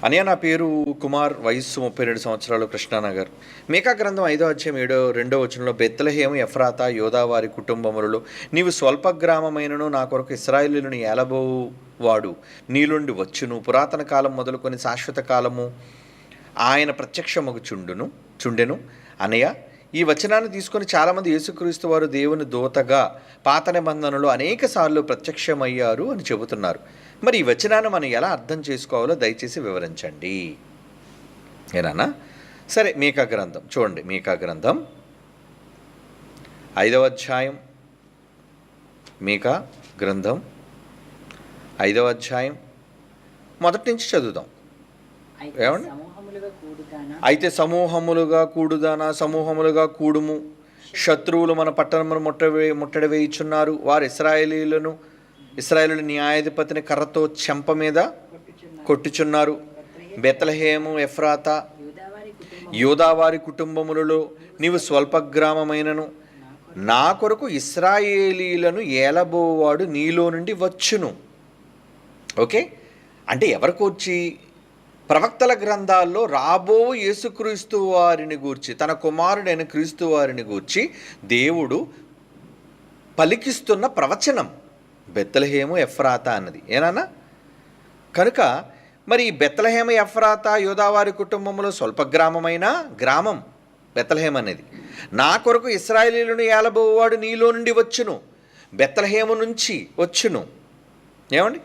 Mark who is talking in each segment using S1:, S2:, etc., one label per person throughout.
S1: అనియ నా పేరు కుమార్, వయస్సు 32 సంవత్సరాలు, కృష్ణానగర్. మీకా గ్రంథం 5వ అధ్యాయం 2వ వచనంలో, బెత్లెహేము ఎఫ్రాతా యోదావారి కుటుంబములలో నీవు స్వల్ప గ్రామమైనను నా కొరకు ఇశ్రాయేలీయులను ఏలబోవాడు నీలుండి వచ్చును, పురాతన కాలం మొదలుకొని శాశ్వత కాలము ఆయన ప్రత్యక్షమగు చుండెను. అనయ్య, ఈ వచనాన్ని తీసుకొని చాలామంది యేసుక్రీస్తు వారు దేవుని దూతగా పాత నిబంధనలో అనేక సార్లు ప్రత్యక్షమయ్యారు అని చెబుతున్నారు. మరి ఈ వచనాన్ని మనం ఎలా అర్థం చేసుకోవాలో దయచేసి వివరించండి. ఏనా? సరే, మీకా గ్రంథం చూడండి. మీకా గ్రంథం 5వ అధ్యాయం, మీకా గ్రంథం 5వ అధ్యాయం మొదటి నుంచి చదువుదాం. ఏమండి? అయితే సమూహములుగా కూడుదానా, సమూహములుగా కూడుము, శత్రువులు మన పట్టణమును ముట్టడి వేయుచున్నారు. వారు ఇశ్రాయేలు న్యాయాధిపతిని కర్రతో చెంప మీద కొట్టుచున్నారు. బెత్లెహేము ఎఫ్రాతా యోదావారి కుటుంబములలో నీవు స్వల్ప గ్రామమైనను నా కొరకు ఇశ్రాయేలీలను ఏలబోవాడు నీలో నుండి వచ్చును. ఓకే, అంటే ఎవరికి వచ్చి? ప్రవక్తల గ్రంథాల్లో రాబో యేసుక్రీస్తు వారిని గూర్చి, తన కుమారుడైన క్రీస్తు వారిని గూర్చి దేవుడు పలికిస్తున్న ప్రవచనం బెత్లెహేము ఎఫ్రాతా అన్నది. ఏనా? కనుక మరి బెత్లెహేము ఎఫ్రాతా యోదావారి కుటుంబంలో స్వల్ప గ్రామమైన గ్రామం బెత్లెహేము అనేది. నా కొరకు ఇశ్రాయేలీయులను ఏలబోవాడు నీలో నుండి వచ్చును, బెత్లెహేము నుంచి వచ్చును. ఏమండి?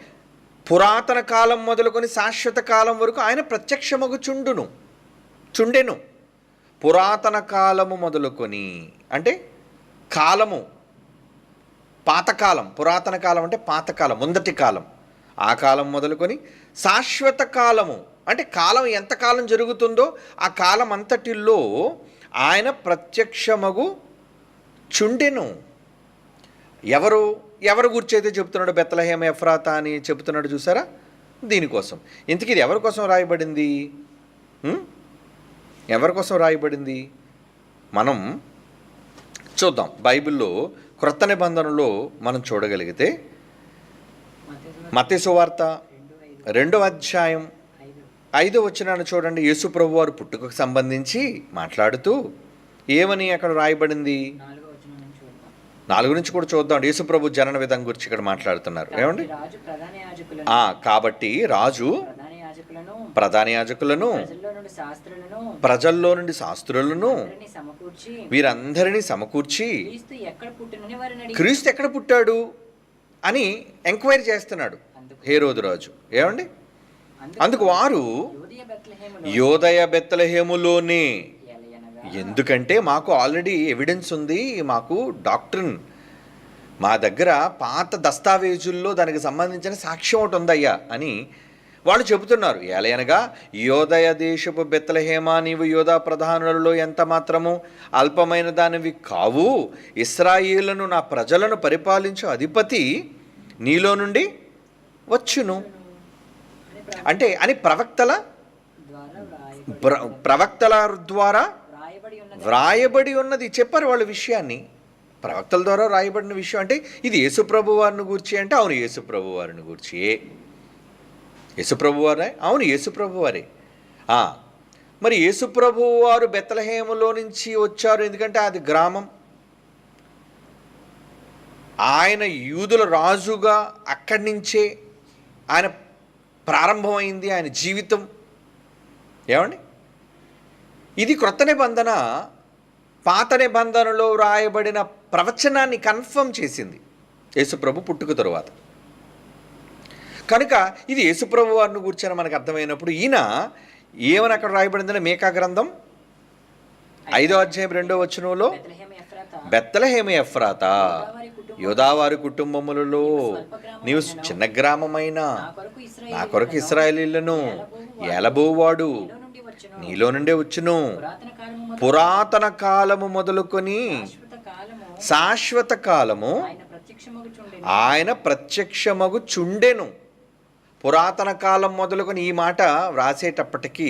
S1: పురాతన కాలం మొదలుకొని శాశ్వత కాలం వరకు ఆయన ప్రత్యక్షమగు చుండెను. పురాతన కాలము మొదలుకొని అంటే కాలము పాతకాలం, పురాతన కాలం అంటే పాతకాలం, ముందటి కాలం, ఆ కాలం మొదలుకొని శాశ్వత కాలము అంటే కాలం ఎంతకాలం జరుగుతుందో ఆ కాలం అంతటిలో ఆయన ప్రత్యక్షమగు చుండెను. ఎవరు గుర్చైతే చెప్తున్నాడు బెత్లెహేము ఎఫ్రాతా అని చెబుతున్నాడు చూసారా? దీనికోసం. ఇంతకీ ఇది ఎవరి కోసం రాయబడింది? ఎవరి కోసం రాయబడింది మనం చూద్దాం. బైబిల్లో క్రొత్త నిబంధనలో మనం చూడగలిగితే మత్తయి సువార్త 2వ అధ్యాయం 5వ వచనాన్ని చూడండి. యేసు ప్రభువు వారు పుట్టుకకు సంబంధించి మాట్లాడుతూ ఏమని అక్కడ రాయబడింది? 4 నుంచి కూడా చూద్దాం. యేసు ప్రభు జనన విధానం గురించి ఇక్కడ మాట్లాడుతున్నారు. ఏమండి? కాబట్టి రాజు ప్రధాన యాజకులను, ప్రజల్లో నుండి శాస్త్రులను వీరందరినీ సమకూర్చి క్రీస్తు ఎక్కడ పుట్టాడు అని ఎంక్వైరీ చేస్తున్నాడు హేరోదు రాజు. ఏమండి? అందుకు వారు యోదయ బెత్లెహేములోనే, ఎందుకంటే మాకు ఆల్రెడీ ఎవిడెన్స్ ఉంది, మాకు డాక్ట్రిన్, మా దగ్గర పాత దస్తావేజుల్లో దానికి సంబంధించిన సాక్ష్యం ఒకటి ఉందయ్యా అని వాళ్ళు చెబుతున్నారు. ఏలయనగా యోదయ దేశపు బెత్లెహేమా, నీవు యోధా ప్రధానులలో ఎంత మాత్రము అల్పమైన దానివి కావు, ఇశ్రాయేలును నా ప్రజలను పరిపాలించు అధిపతి నీలో నుండి వచ్చును అంటే అని ప్రవక్తల ద్వారా వ్రాయబడి ఉన్నది చెప్పారు వాళ్ళు విషయాన్ని. ప్రవక్తల ద్వారా రాయబడిన విషయం అంటే ఇది యేసుప్రభు వారిని గూర్చి అంటే అవును యేసుప్రభు వారిని గూర్చి. యేసుప్రభు వారే? అవును యేసుప్రభు వారే. మరి యేసుప్రభు వారు బెత్లెహేములో నుంచి వచ్చారు ఎందుకంటే అది గ్రామం. ఆయన యూదుల రాజుగా అక్కడి నుంచే ఆయన ప్రారంభమైంది ఆయన జీవితం. ఏమండి? ఇది క్రొత్త నిబంధన పాత నిబంధనలో రాయబడిన ప్రవచనాన్ని కన్ఫర్మ్ చేసింది యేసుప్రభు పుట్టుక తరువాత. కనుక ఇది యేసుప్రభు వారిని కూర్చొని మనకు అర్థమైనప్పుడు ఈయన ఏమని అక్కడ రాయబడిందని మీకా గ్రంథం 5వ అధ్యాయం 2వ వచనంలో, బెత్లెహేము ఎఫ్రాతా యోదావారి కుటుంబములలో నీవు చిన్న గ్రామమైన నా కొరకు ఇశ్రాయేలీయులను ఏలబోవాడు నీలో నుండే వచ్చును, పురాతన కాలము మొదలుకొని శాశ్వత కాలము ఆయన ప్రత్యక్షమగు చుండెను. పురాతన కాలం మొదలుకొని ఈ మాట రాసేటప్పటికి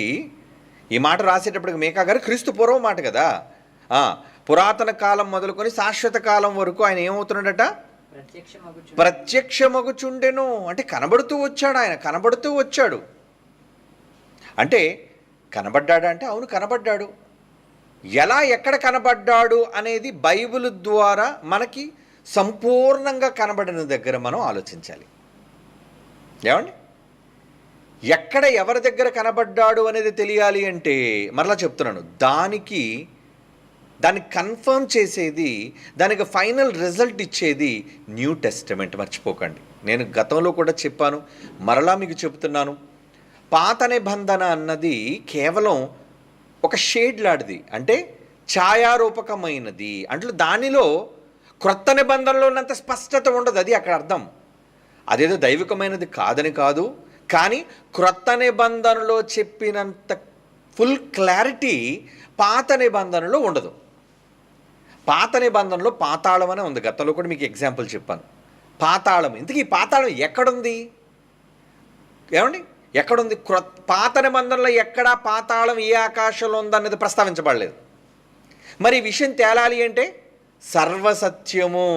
S1: మీకా గారు క్రీస్తు పూర్వం మాట కదా. పురాతన కాలం మొదలుకొని శాశ్వత కాలం వరకు ఆయన ఏమవుతున్నాడట? ప్రత్యక్షమగుచుండెను అంటే కనబడుతూ వచ్చాడు. ఆయన కనబడుతూ వచ్చాడు. అంటే కనబడ్డాడా అంటే అవును కనబడ్డాడు. ఎలా ఎక్కడ కనబడ్డాడు అనేది బైబిల్ ద్వారా మనకి సంపూర్ణంగా కనబడిన దగ్గర మనం ఆలోచించాలి. ఏమండి, ఎక్కడ ఎవరి దగ్గర కనబడ్డాడు అనేది తెలియాలి అంటే మరలా చెప్తున్నాను, దాన్ని కన్ఫర్మ్ చేసేది, దానికి ఫైనల్ రిజల్ట్ ఇచ్చేది న్యూ టెస్టమెంట్. మర్చిపోకండి, నేను గతంలో కూడా చెప్పాను, మరలా మీకు చెప్తున్నాను. పాత నిబంధన అన్నది కేవలం ఒక షేడ్ లాంటిది, అంటే ఛాయారూపకమైనది. అంటే దానిలో క్రొత్త నిబంధనలో ఉన్నంత స్పష్టత ఉండదు, అది అక్కడ అర్థం. అదేదో దైవికమైనది కాదని కాదు, కానీ క్రొత్త నిబంధనలో చెప్పినంత ఫుల్ క్లారిటీ పాత నిబంధనలో ఉండదు. పాత నిబంధనలో పాతాళం అనే ఉంది, గతంలో కూడా మీకు ఎగ్జాంపుల్ చెప్పాను. పాతాళం, ఇంతకీ పాతాళం ఎక్కడుంది? ఏమండి, ఎక్కడుంది? పాత నిబంధనలో ఎక్కడా పాతాళం ఏ ఆకాశంలో ఉందన్నది ప్రస్తావించబడలేదు. మరి ఈ విషయం తేలాలి అంటే సర్వసత్యము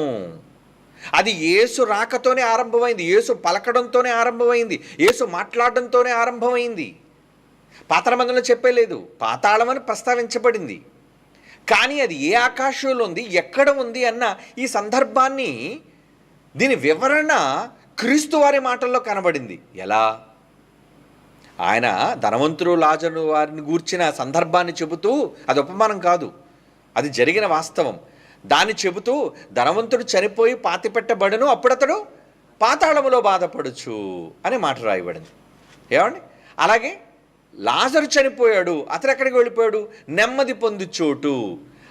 S1: అది యేసు రాకతోనే ఆరంభమైంది, యేసు పలకడంతోనే ఆరంభమైంది, యేసు మాట్లాడడంతోనే ఆరంభమైంది. పాత నిబంధనలో చెప్పలేదు, పాతాళం అని ప్రస్తావించబడింది. కానీ అది ఏ ఆకాశంలో ఉంది, ఎక్కడ ఉంది అన్న ఈ సందర్భాన్ని, దీని వివరణ క్రీస్తు వారి మాటల్లో కనబడింది. ఎలా? ఆయన ధనవంతుడు లాజరు వారిని గూర్చిన సందర్భాన్ని చెబుతూ, అది ఉపమానం కాదు, అది జరిగిన వాస్తవం. దాన్ని చెబుతూ ధనవంతుడు చనిపోయి పాతిపెట్టబడను, అప్పుడు అతడు పాతాళములో బాధపడచ్చు అనే మాట రాయబడింది. ఏమండి, అలాగే లాజరు చనిపోయాడు, అతడు ఎక్కడికి వెళ్ళిపోయాడు? నెమ్మది పొందు చోటు.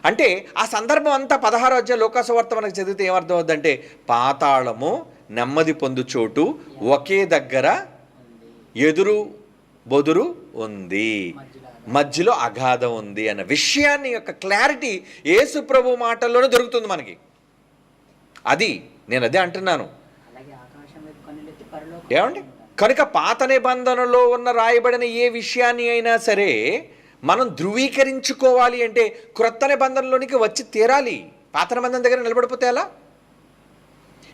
S1: అంటే ఆ సందర్భం అంతా 16వ అధ్యాయం లోకాసువార్త మనకు చదివితే ఏమర్థం అవుతుందంటే, పాతాళము నెమ్మది పొందు చోటు ఒకే దగ్గర ఎదురు బొదురు ఉంది, మధ్యలో అగాధం ఉంది అన్న విషయాన్ని యొక్క క్లారిటీ యేసు ప్రభు మాటల్లోనే దొరుకుతుంది మనకి. అది నేను అదే అంటున్నాను. ఏమండి, కనుక పాత నిబంధనలో ఉన్న రాయబడిన ఏ విషయాన్ని అయినా సరే మనం ధృవీకరించుకోవాలి అంటే క్రొత్త నిబంధనలోనికి వచ్చి తీరాలి. పాత నిబంధన దగ్గర నిలబడిపోతే ఎలా?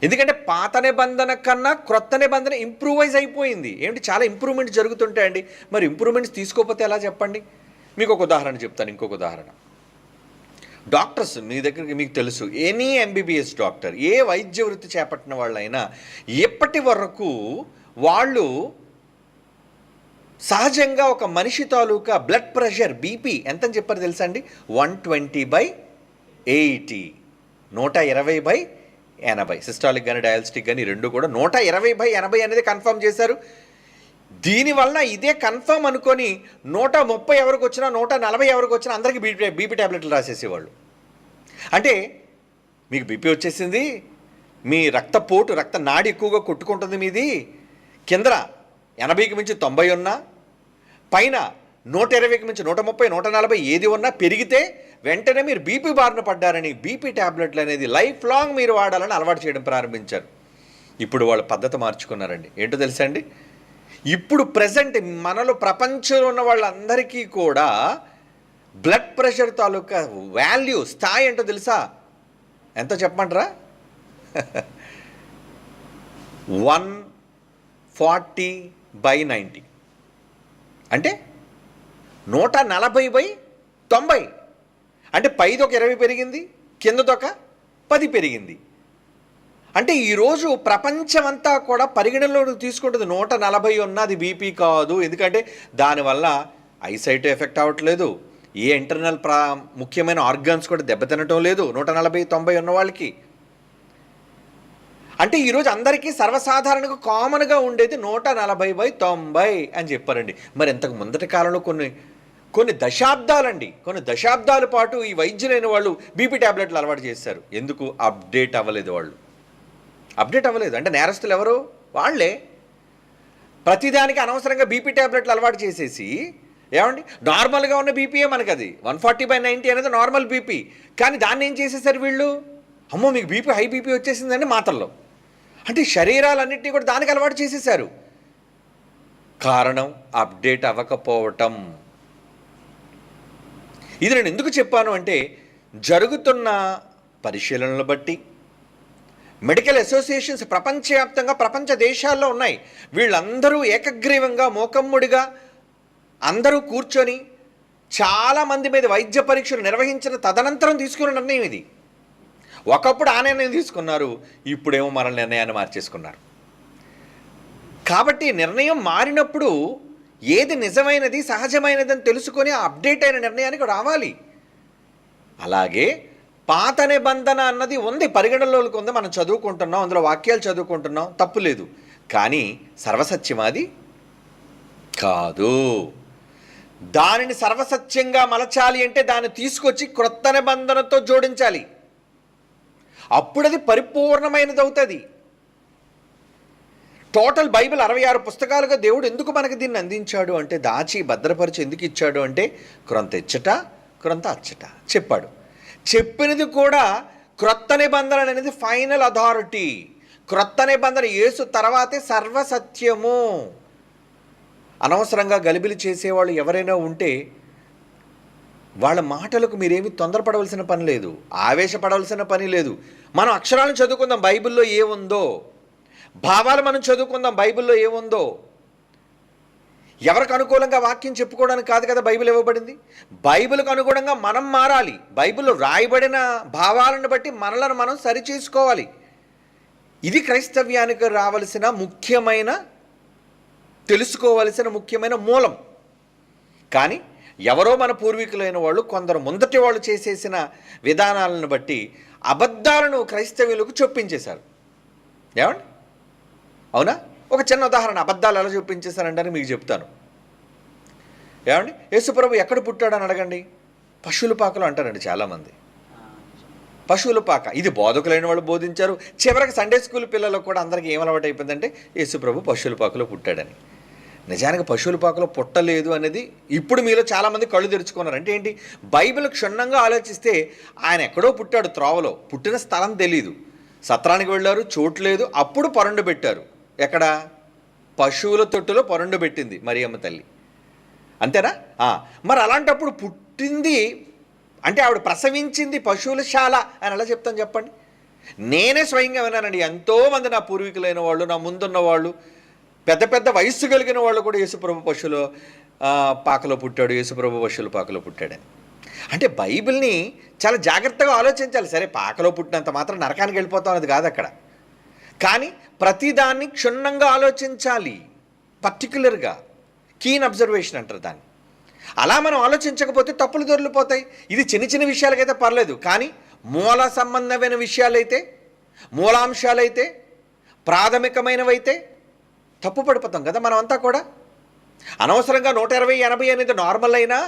S1: ఎందుకంటే పాత నిబంధన కన్నా క్రొత్త నిబంధన ఇంప్రూవైజ్ అయిపోయింది. ఏమిటి, చాలా ఇంప్రూవ్మెంట్ జరుగుతుంటాయండి. మరి ఇంప్రూవ్మెంట్స్ తీసుకోకపోతే ఎలా చెప్పండి? మీకు ఒక ఉదాహరణ చెప్తాను. ఇంకొక ఉదాహరణ, డాక్టర్స్ మీ దగ్గరికి, మీకు తెలుసు, ఎనీ ఎంబీబీఎస్ డాక్టర్, ఏ వైద్య వృత్తి చేపట్టిన వాళ్ళైనా ఎప్పటి వరకు వాళ్ళు సహజంగా ఒక మనిషి తాలూకా బ్లడ్ ప్రెషర్, బీపీ ఎంతని చెప్పారు తెలుసా అండి? 120/80, 120/80. సిస్టాలిక్ కానీ డయాలిస్టిక్ కానీ రెండు కూడా 120/80 అనేది కన్ఫర్మ్ చేశారు. దీనివల్ల ఇదే కన్ఫర్మ్ అనుకొని 130 ఎవరికి వచ్చినా 140 ఎవరికి వచ్చినా అందరికీ బీపీ ట్యాబ్లెట్లు రాసేసేవాళ్ళు. అంటే మీకు బీపీ వచ్చేసింది, మీ రక్తపోటు, రక్త నాడి ఎక్కువగా కొట్టుకుంటుంది, మీది కింద 80కి మించి 90 ఉన్నా, పైన 120కి మించి 130, 140 ఏది ఉన్నా పెరిగితే వెంటనే మీరు బీపీ బారిన పడ్డారని బీపీ ట్యాబ్లెట్లు అనేది లైఫ్ లాంగ్ మీరు వాడాలని అలవాటు చేయడం ప్రారంభించారు. ఇప్పుడు వాళ్ళ పద్ధతి మార్చుకున్నారండి. ఏంటో తెలుసా అండి, ఇప్పుడు ప్రజెంట్ మనలో ప్రపంచంలో ఉన్న వాళ్ళందరికీ కూడా బ్లడ్ ప్రెషర్ తాలూకా వాల్యూ, స్థాయి ఏంటో తెలుసా? ఎంతో చెప్పమంటారా? 140/90, అంటే 140/90. అంటే పైది ఒక 20 పెరిగింది, కిందదొక 10 పెరిగింది. అంటే ఈరోజు ప్రపంచమంతా కూడా పరిగణనలోకి తీసుకుంటుంది 140 ఉన్నది బీపీ కాదు. ఎందుకంటే దానివల్ల ఐసైట్ ఎఫెక్ట్ అవ్వట్లేదు, ఏ ఇంటర్నల్ ముఖ్యమైన ఆర్గాన్స్ కూడా దెబ్బతినటం లేదు 140/90 ఉన్న వాళ్ళకి. అంటే ఈరోజు అందరికీ సర్వసాధారణంగా కామన్గా ఉండేది 140/90 అని చెప్పారండి. మరి ఇంతకు ముందటి కాలంలో కొన్ని దశాబ్దాల పాటు ఈ వైద్యులైన వాళ్ళు బీపీ ట్యాబ్లెట్లు అలవాటు చేశారు. ఎందుకు? అప్డేట్ అవ్వలేదు వాళ్ళు. అంటే నేరస్తులు ఎవరు? వాళ్ళే. ప్రతిదానికి అనవసరంగా బీపీ ట్యాబ్లెట్లు అలవాటు చేసేసి, ఏమండి, నార్మల్గా ఉన్న బీపీయే మనకు అది 140/90 అనేది నార్మల్ బీపీ. కానీ దాన్ని ఏం చేసేసారు వీళ్ళు? అమ్మో మీకు బీపీ, హై బీపీ వచ్చేసిందండి మాత్రలో. అంటే శరీరాలన్నింటినీ కూడా దానికి అలవాటు చేసేసారు. కారణం అప్డేట్ అవ్వకపోవటం. ఇది నేను ఎందుకు చెప్పాను అంటే, జరుగుతున్న పరిశీలనలు బట్టి మెడికల్ అసోసియేషన్స్ ప్రపంచవ్యాప్తంగా ప్రపంచ దేశాల్లో ఉన్నాయి. వీళ్ళందరూ ఏకగ్రీవంగా మోకమ్ముడిగా అందరూ కూర్చొని చాలామంది మీద వైద్య పరీక్షలు నిర్వహించిన తదనంతరం తీసుకున్న నిర్ణయం ఇది. ఒకప్పుడు ఆ నిర్ణయం తీసుకున్నారు, ఇప్పుడేమో మరల నిర్ణయాన్ని మార్చేసుకున్నారు. కాబట్టి నిర్ణయం మారినప్పుడు ఏది నిజమైనది సహజమైనది అని తెలుసుకొని ఆ అప్డేట్ అయిన నిర్ణయానికి రావాలి. అలాగే పాత నిబంధన అన్నది ఉంది, పరిగణలోకి ఉంది, మనం చదువుకుంటున్నాం, అందులో వాక్యాలు చదువుకుంటున్నాం, తప్పు లేదు. కానీ సర్వసత్యమాది కాదు. దానిని సర్వసత్యంగా మలచాలి అంటే దాన్ని తీసుకొచ్చి క్రొత్త నిబంధనతో జోడించాలి. అప్పుడు అది పరిపూర్ణమైనది అవుతుంది. టోటల్ బైబిల్ 66 పుస్తకాలుగా దేవుడు ఎందుకు మనకి దీన్ని అందించాడు అంటే, దాచి భద్రపరిచి ఎందుకు ఇచ్చాడు అంటే, క్రొంత ఇచ్చట క్రొంత అచ్చట చెప్పాడు. చెప్పినది కూడా క్రొత్త నిబంధన అనేది ఫైనల్ అథారిటీ. క్రొత్త నిబంధన యేసు తర్వాతే సర్వసత్యము. అనవసరంగా గలిబిలి చేసేవాళ్ళు ఎవరైనా ఉంటే వాళ్ళ మాటలకు మీరేమీ తొందరపడవలసిన పని లేదు, ఆవేశపడవలసిన పని లేదు. మనం అక్షరాలను చదువుకుందాం, బైబిల్లో ఏముందో. భావాలు మనం చదువుకుందాం, బైబిల్లో ఏముందో. ఎవరికి అనుకూలంగా వాక్యం చెప్పుకోవడానికి కాదు కదా బైబిల్ ఇవ్వబడింది. బైబిల్కు అనుగుణంగా మనం మారాలి. బైబిల్లో రాయబడిన భావాలను బట్టి మనలను మనం సరిచేసుకోవాలి. ఇది క్రైస్తవ్యానికి రావలసిన ముఖ్యమైన, తెలుసుకోవలసిన ముఖ్యమైన మూలం. కానీ ఎవరో మన పూర్వీకులైన వాళ్ళు, కొందరు ముందటి వాళ్ళు చేసేసిన విధానాలను బట్టి అబద్ధాలను క్రైస్తవులకు చొప్పించేశారు. ఏమండి, అవునా? ఒక చిన్న ఉదాహరణ, అబద్ధాలు ఎలా చూపించేశారంటే మీకు చెప్తాను. ఏమండి, యేసుప్రభు ఎక్కడ పుట్టాడని అడగండి, పశువుల పాకలో అంటారండి చాలామంది. పశువుల పాక, ఇది బోధకులైన వాళ్ళు బోధించారు. చివరికి సండే స్కూల్ పిల్లలకు కూడా అందరికీ ఏమలవాటు అయిపోయిందంటే యేసుప్రభు పశువుల పాకలో పుట్టాడని. నిజానికి పశువుల పాకలో పుట్టలేదు అనేది ఇప్పుడు మీలో చాలామంది కళ్ళు తెరుచుకున్నారు. అంటే ఏంటి, బైబిల్ క్షుణ్ణంగా ఆలోచిస్తే ఆయన ఎక్కడో పుట్టాడు, త్రోవలో. పుట్టిన స్థలం తెలీదు, సత్రానికి వెళ్ళారు, చోటు లేదు, అప్పుడు పరుండు పెట్టారు. ఎక్కడ? పశువుల తొట్టులో పరుండు పెట్టింది మరియమ్మ తల్లి. అంతేనా? మరి అలాంటప్పుడు పుట్టింది అంటే ఆవిడ ప్రసవించింది పశువుల శాల అని ఎలా చెప్తాను చెప్పండి? నేనే స్వయంగా విన్నానండి. ఎంతోమంది నా పూర్వీకులైన వాళ్ళు, నా ముందున్న వాళ్ళు, పెద్ద పెద్ద వయస్సు కలిగిన వాళ్ళు కూడా యేసుప్రభు పశువుల పాకలో పుట్టాడు, యేసుప్రభు పశువుల పాకలో పుట్టాడని. అంటే బైబిల్ని చాలా జాగ్రత్తగా ఆలోచించాలి. సరే, పాకలో పుట్టినంత మాత్రం నరకానికి వెళ్ళిపోతాం అనేది కాదు అక్కడ. కానీ ప్రతిదాన్ని క్షుణ్ణంగా ఆలోచించాలి, పర్టికులర్గా కీన్ అబ్జర్వేషన్ అంటారు దాన్ని. అలా మనం ఆలోచించకపోతే తప్పులు దొరికిపోతాయి. ఇది చిన్న చిన్న విషయాలకైతే పర్లేదు, కానీ మూల సంబంధమైన విషయాలైతే, మూలాంశాలైతే, ప్రాథమికమైనవైతే తప్పు పడిపోతాం కదా మనం అంతా కూడా. అనవసరంగా 120/80 అనేది నార్మల్ అయినా,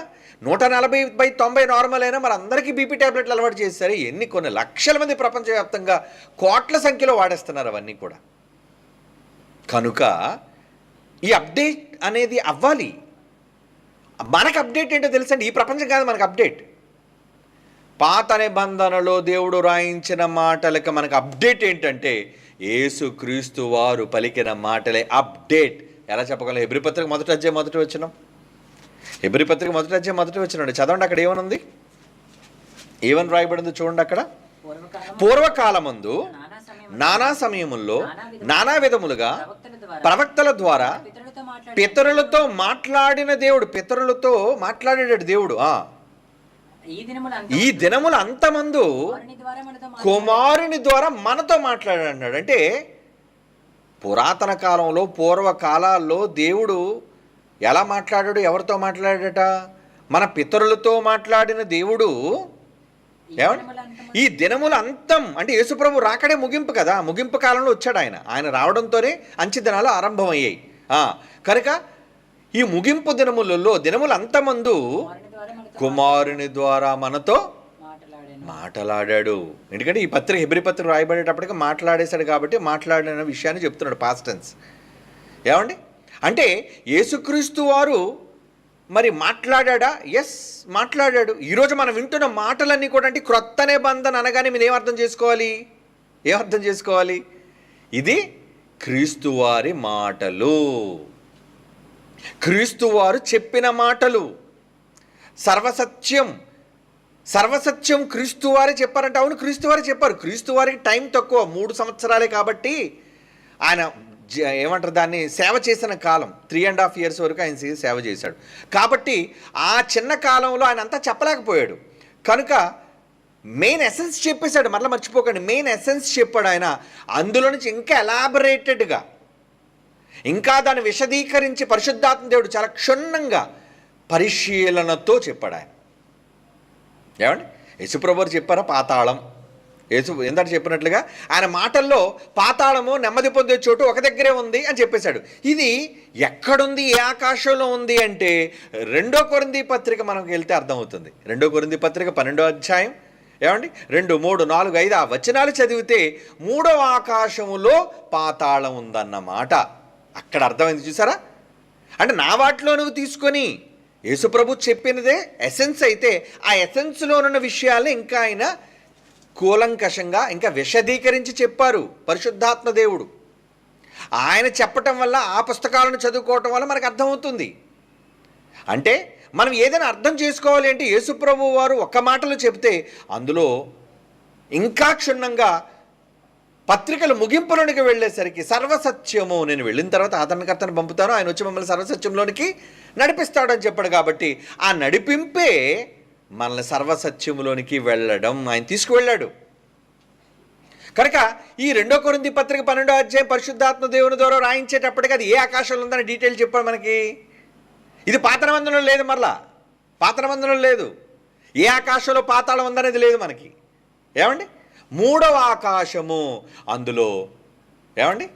S1: 140/90 నార్మల్ అయినా మరి అందరికీ బీపీ ట్యాబ్లెట్లు అలవాటు చేస్తారు. కొన్ని లక్షల మంది ప్రపంచవ్యాప్తంగా కోట్ల సంఖ్యలో వాడేస్తున్నారు అవన్నీ కూడా. కనుక ఈ అప్డేట్ అనేది అవ్వాలి. మనకు అప్డేట్ ఏంటో తెలుసండి, ఈ ప్రపంచం కాదు మనకు అప్డేట్. పాత నిబంధనలో దేవుడు రాయించిన మాటలకు మనకు అప్డేట్ ఏంటంటే యేసుక్రీస్తు వారు పలికిన మాటలే అప్డేట్. ఎలా చెప్పగలం? హెబ్రీ పత్రిక 1వ అధ్యాయం 1వ వచనం. హెబ్రీ పత్రిక 1వ అధ్యాయం 1వ వచనం చదవండి. అక్కడ ఏమనుంది, ఏమని రాయబడింది చూడండి. అక్కడ పూర్వకాలమందు నానా సమయముల్లో నానా విధములుగా ప్రవక్తల ద్వారా పితరులతో మాట్లాడిన దేవుడు. పితరులతో మాట్లాడాడు దేవుడు. ఈ దినముల అంతమందు కుమారుని ద్వారా మనతో మాట్లాడాడు అన్నాడు. అంటే పురాతన కాలంలో, పూర్వకాలాల్లో దేవుడు ఎలా మాట్లాడాడు, ఎవరితో మాట్లాడాడట? మన పితరులతో మాట్లాడిన దేవుడు. ఏమండి, ఈ దినముల అంతం అంటే యేసుప్రభు రాకడే ముగింపు కదా. ముగింపు కాలంలో వచ్చాడు ఆయన. ఆయన రావడంతోనే అంచె దినాలు ఆరంభమయ్యాయి. కనుక ఈ ముగింపు దినములలో, దినముల అంతమందు కుమారుని ద్వారా మనతో మాట్లాడాడు. ఎందుకంటే ఈ పత్రిక, హెబ్రీ పత్రిక రాయబడేటప్పటికి మాట్లాడేశాడు కాబట్టి మాట్లాడిన విషయాన్ని చెప్తున్నాడు, పాస్ట్ టెన్స్. ఏమండి, అంటే యేసుక్రీస్తు వారు మరి మాట్లాడా? ఎస్, మాట్లాడాడు. ఈరోజు మనం వింటున్న మాటలన్నీ కూడా అంటే క్రొత్త నిబంధన అనగానే మీరు ఏమర్థం చేసుకోవాలి? ఇది క్రీస్తువారి మాటలు, క్రీస్తువారు చెప్పిన మాటలు. సర్వసత్యం క్రీస్తువారే చెప్పారంటే, అవును క్రీస్తువారే చెప్పారు. క్రీస్తువారికి టైం తక్కువ, 3 సంవత్సరాలే కాబట్టి ఆయన ఏమంటారు దాన్ని, సేవ చేసిన కాలం 3.5 years వరకు ఆయన సేవ చేశాడు. కాబట్టి ఆ చిన్న కాలంలో ఆయన అంతా చెప్పలేకపోయాడు కనుక మెయిన్ ఎసెన్స్ చెప్పేశాడు. మరలా మర్చిపోకండి, మెయిన్ ఎసెన్స్ చెప్పాడు ఆయన. అందులో నుంచి ఇంకా ఎలాబరేటెడ్గా, ఇంకా దాన్ని విశదీకరించి పరిశుద్ధాత్మ దేవుడు చాలా క్షుణ్ణంగా పరిశీలనతో చెప్పాడు ఆయన. ఏమండి, యేసుప్రభువారు చెప్పారా పాతాళం, ఎందట చెప్పినట్లుగా ఆయన మాటల్లో పాతాళము నెమ్మది పొందే చోటు ఒక దగ్గరే ఉంది అని చెప్పేశాడు. ఇది ఎక్కడుంది, ఏ ఆకాశంలో ఉంది అంటే 2 కొరింథీ పత్రిక మనకు వెళ్తే అర్థమవుతుంది. 2 కొరింథీ పత్రిక 12వ అధ్యాయం, ఏమండి 2, 3, 4, 5 ఆ వచనాలు చదివితే 3వ ఆకాశములో పాతాళం ఉందన్నమాట. అక్కడ అర్థమైంది చూసారా. అంటే నా వాటిలో నువ్వు తీసుకొని యేసుప్రభు చెప్పినదే ఎసెన్స్ అయితే, ఆ ఎసెన్స్లోనున్న విషయాల్ని ఇంకా ఆయన కూలంకషంగా ఇంకా విశదీకరించి చెప్పారు పరిశుద్ధాత్మ దేవుడు. ఆయన చెప్పటం వల్ల, ఆ పుస్తకాలను చదువుకోవటం వల్ల మనకు అర్థమవుతుంది. అంటే మనం ఏదైనా అర్థం చేసుకోవాలి అంటే యేసుప్రభు వారు ఒక్క మాటలో చెప్తే అందులో ఇంకా క్షుణ్ణంగా పత్రికలు ముగింపులోనికి వెళ్ళేసరికి సర్వసత్యము, నేను వెళ్ళిన తర్వాత ఆదరణకర్తను పంపుతాను, ఆయన వచ్చి మమ్మల్ని సర్వసత్యంలోనికి నడిపిస్తాడని చెప్పాడు. కాబట్టి ఆ నడిపింపే మనల్ని సర్వసత్యములోనికి వెళ్ళడం ఆయన తీసుకువెళ్ళాడు. కనుక ఈ 2 కొరింథీ పత్రిక 12వ అధ్యాయం పరిశుద్ధాత్మ దేవుని ద్వారా రాయించేటప్పటికి అది ఏ ఆకాశంలో ఉందని డీటెయిల్ చెప్పాడు మనకి. ఇది పాత నిబంధనలో లేదు, మరలా పాత నిబంధనలో లేదు. ఏ ఆకాశంలో పాతాళం ఉందనేది లేదు మనకి. ఏమండి, 3వ ఆకాశము, అందులో ఏమండి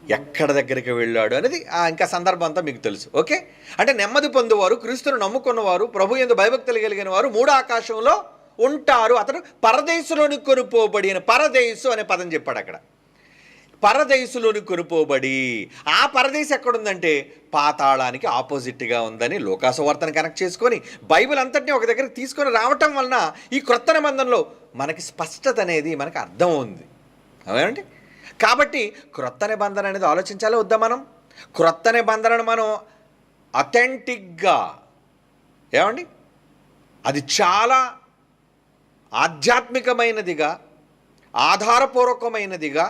S1: ఎక్కడ దగ్గరికి వెళ్ళాడు అనేది ఇంకా సందర్భం అంతా మీకు తెలుసు. ఓకే, అంటే నెమ్మది పొందేవారు, క్రీస్తును నమ్ముకున్నవారు, ప్రభు యందు భయభక్తులు కలిగిన వారు 3వ ఆకాశంలో ఉంటారు. అతను పరదేశులోని కొనుపోబడి అని, పరదేశు అనే పదం చెప్పాడు అక్కడ. పరదేశులోని కొనుపోబడి, ఆ పరదేశం ఎక్కడుందంటే పాతాళానికి ఆపోజిట్గా ఉందని లోకాసు వార్తను కనెక్ట్ చేసుకొని బైబిల్ అంతటినీ ఒక దగ్గరికి తీసుకొని రావటం వలన ఈ క్రొత్త నిబంధనలో మనకి స్పష్టత అనేది మనకు అర్థం ఉంది. అవునండి. కాబట్టి క్రొత్త నిబంధన అనేది ఆలోచించాలి వద్దా మనం. క్రొత్త నిబంధనను మనం అథెంటిక్గా, ఏమండి అది చాలా ఆధ్యాత్మికమైనదిగా, ఆధారపూర్వకమైనదిగా,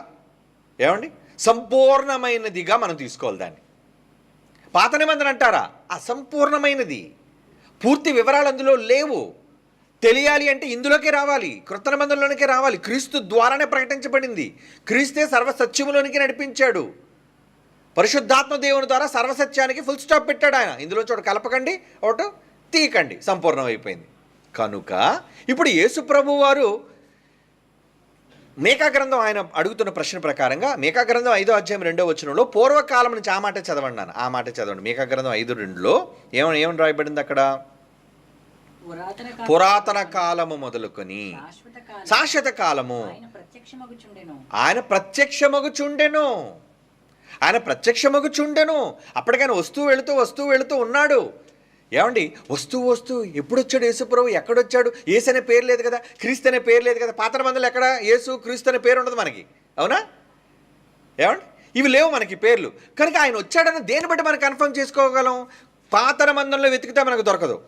S1: ఏమండి సంపూర్ణమైనదిగా మనం తీసుకోవాలి దాన్ని. పాత నిబంధన అంటారా, అసంపూర్ణమైనది, పూర్తి వివరాలు అందులో లేవు. తెలియాలి అంటే ఇందులోకే రావాలి, క్రొత్త నిబంధనలోనికే రావాలి. క్రీస్తు ద్వారానే ప్రకటించబడింది. క్రీస్తే సర్వసత్యములోనికి నడిపించాడు. పరిశుద్ధాత్మ దేవుని ద్వారా సర్వసత్యానికి ఫుల్ స్టాప్ పెట్టాడు ఆయన. ఇందులో చోటు కలపకండి, ఒకటి తీయకండి, సంపూర్ణమైపోయింది. కనుక ఇప్పుడు యేసు ప్రభు వారు మేకా గ్రంథం, ఆయన అడుగుతున్న ప్రశ్న ప్రకారంగా మేకా గ్రంథం 5వ అధ్యాయం 2వ వచనంలో పూర్వకాలం నుంచి ఆ మాట చదవండి నాన్న, ఆ మాట చదవండి. మేకా గ్రంథం 5:2లో ఏమని రాయబడింది అక్కడ? పురాతన కాలము మొదలుకొని శాశ్వత కాలము ఆయన ప్రత్యక్షమగుచుండెను. ఆయన ప్రత్యక్షమగుచుండెను. అప్పటికైనా వస్తూ వెళుతూ ఉన్నాడు. ఏమండి, వస్తూ ఎప్పుడు వచ్చాడు యేసుప్రభు? ఎక్కడొచ్చాడు? యేసు అనే పేరు లేదు కదా, క్రీస్తు అనే పేరు లేదు కదా. పాత నిబంధనలు ఎక్కడ యేసు క్రీస్తు అనే పేరు ఉండదు మనకి, అవునా? ఏమండి, ఇవి లేవు మనకి పేర్లు. కనుక ఆయన వచ్చాడని దేన్ని బట్టి మనం కన్ఫర్మ్ చేసుకోగలం? పాత నిబంధనలో వెతికితే మనకు దొరకదు.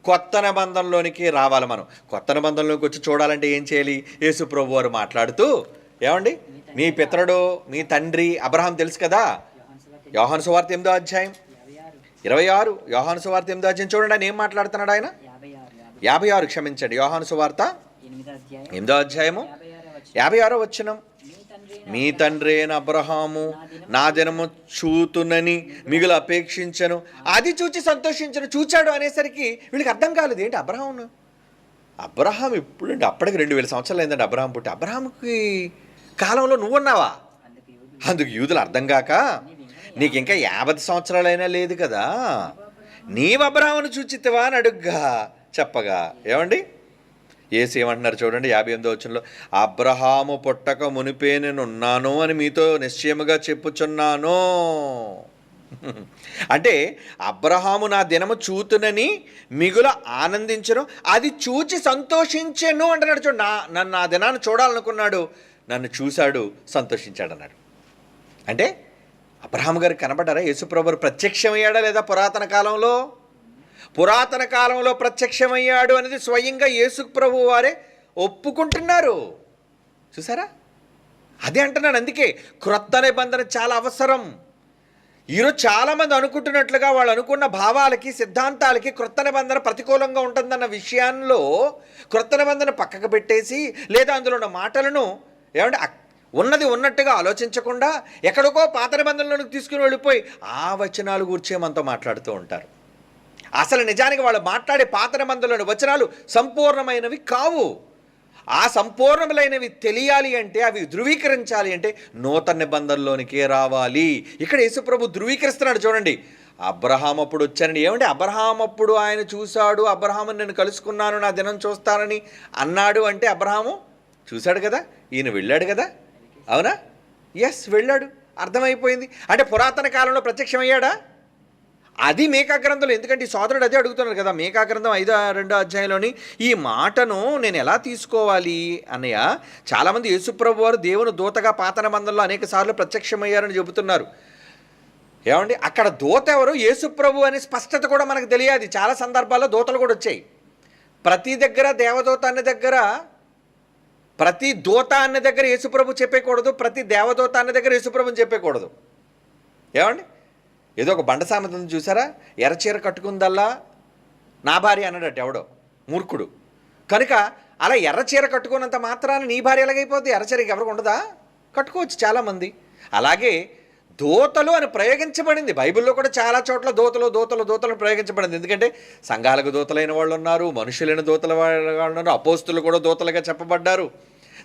S1: కొత్త నిబంధనలోనికి రావాలి మనం. కొత్త నిబంధనలోకి వచ్చి చూడాలంటే ఏం చేయాలి? యేసు ప్రభు వారు మాట్లాడుతూ, ఏమండి మీ పితరుడు, మీ తండ్రి అబ్రహాం తెలుసు కదా. యోహాను సువార్త 8వ అధ్యాయం 26, యోహాను సువార్త 8వ అధ్యాయం చూడండి, ఆయన ఏం మాట్లాడుతున్నాడు? ఆయన 56, క్షమించండి, యోహాను సువార్త 8వ అధ్యాయము 56వ వచనం. మీ తండ్రి అయిన అబ్రహాము నా దినము చూతునని మిగులు అపేక్షించను, అది చూచి సంతోషించను. చూచాడు అనేసరికి వీళ్ళకి అర్థం కాలేదు. ఏంటి అబ్రహాం ఎప్పుడంటే అప్పటికి 2000 సంవత్సరాలు అయిందండి అబ్రహాం పుట్టి. అబ్రహాంకి కాలంలో నువ్వున్నావా? అందుకు యూదులు అర్థం కాక, నీకు ఇంకా 50 సంవత్సరాలైనా లేదు కదా, నీవు అబ్రహామును చూచితివా అని అడుగ్గా చెప్పగా, ఏమండి యేసు ఏమంటున్నారు చూడండి 58వ వచనంలో, అబ్రహాము పుట్టక మునిపే నేనున్నాను అని మీతో నిశ్చయముగా చెప్పుచున్నాను. అంటే అబ్రహాము నా దినము చూతునని మిగుల ఆనందించను, అది చూచి సంతోషించెను అంటున్నాడు. చూడు, నన్ను నా దినాన్ని చూడాలనుకున్నాడు, నన్ను చూశాడు, సంతోషించాడు అన్నాడు. అంటే అబ్రహాం గారికి కనబడ్డారా? యేసుప్రభు ప్రత్యక్షమయ్యాడా లేదా? పురాతన కాలంలో ప్రత్యక్షమయ్యాడు అనేది స్వయంగా యేసు ప్రభు వారే ఒప్పుకుంటున్నారు. చూసారా? అదే అంటున్నాను. అందుకే క్రొత్త నిబంధన చాలా అవసరం. ఈరోజు చాలామంది అనుకుంటున్నట్లుగా వాళ్ళు అనుకున్న భావాలకి సిద్ధాంతాలకి క్రొత్త నిబంధన ప్రతికూలంగా ఉంటుందన్న విషయాల్లో క్రొత్త నిబంధన పక్కకు పెట్టేసి, లేదా అందులో ఉన్న మాటలను ఏమంటే ఉన్నది ఉన్నట్టుగా ఆలోచించకుండా ఎక్కడికో పాత నిబంధనలోకి తీసుకుని వెళ్ళిపోయి ఆ వచనాలు గురించే మనతో మాట్లాడుతూ ఉంటారు. అసలు నిజానికి వాళ్ళు మాట్లాడే పాత నిబంధనలోని వచనాలు సంపూర్ణమైనవి కావు. ఆ సంపూర్ణములైనవి తెలియాలి అంటే, అవి ధృవీకరించాలి అంటే నూతన నిబంధనలోనికే రావాలి. ఇక్కడ యేసుప్రభు ధృవీకరిస్తున్నాడు చూడండి. అబ్రహాం అప్పుడు వచ్చానని. ఏమంటే అబ్రహాం అప్పుడు ఆయన చూశాడు, అబ్రహాముని నేను కలుసుకున్నాను, నా దినం చూస్తానని అన్నాడు. అంటే అబ్రహాము చూశాడు కదా, ఈయన వెళ్ళాడు కదా, అవునా? ఎస్, వెళ్ళాడు, అర్థమైపోయింది. అంటే పురాతన కాలంలో ప్రత్యక్షమయ్యాడా? అది మీకా గ్రంథంలో. ఎందుకంటే ఈ సోదరుడు అదే అడుగుతున్నారు కదా, మీకా గ్రంథం 5-2 అధ్యాయంలోని ఈ మాటను నేను ఎలా తీసుకోవాలి అన్నయ్య. చాలామంది యేసుప్రభు వారు దేవుని దూతగా పాత నిబంధనలో అనేక సార్లు ప్రత్యక్షమయ్యారని చెబుతున్నారు. ఏమండి, అక్కడ దూత ఎవరు, యేసుప్రభు అనే స్పష్టత కూడా మనకు తెలియదు. చాలా సందర్భాల్లో దూతలు కూడా వచ్చాయి. ప్రతి దగ్గర దేవదూత అనే దగ్గర, ప్రతి దూత అనే దగ్గర యేసుప్రభు చెప్పకూడదు, ప్రతి దేవదూత అనే దగ్గర యేసుప్రభుని చెప్పకూడదు. ఏమండి, ఏదో ఒక బండ సామెతను చూసారా, ఎర్రచీర కట్టుకుందల్లా నా భార్య అన్నాడట ఎవడో మూర్ఖుడు. కనుక అలా ఎర్రచీర కట్టుకున్నంత మాత్రాన నీ భార్య ఎలాగైపోద్ది? ఎర్రచీరకి ఎవరికి ఉండదా? కట్టుకోవచ్చు చాలామంది. అలాగే దూతలు అని ప్రయోగించబడింది బైబిల్లో కూడా చాలా చోట్ల. దూతలు ప్రయోగించబడింది. ఎందుకంటే సంఘాలకు దూతలైన వాళ్ళు ఉన్నారు, మనుషులైన దూతల వాళ్ళు ఉన్నారు, అపోస్తులు కూడా దూతలుగా చెప్పబడ్డారు,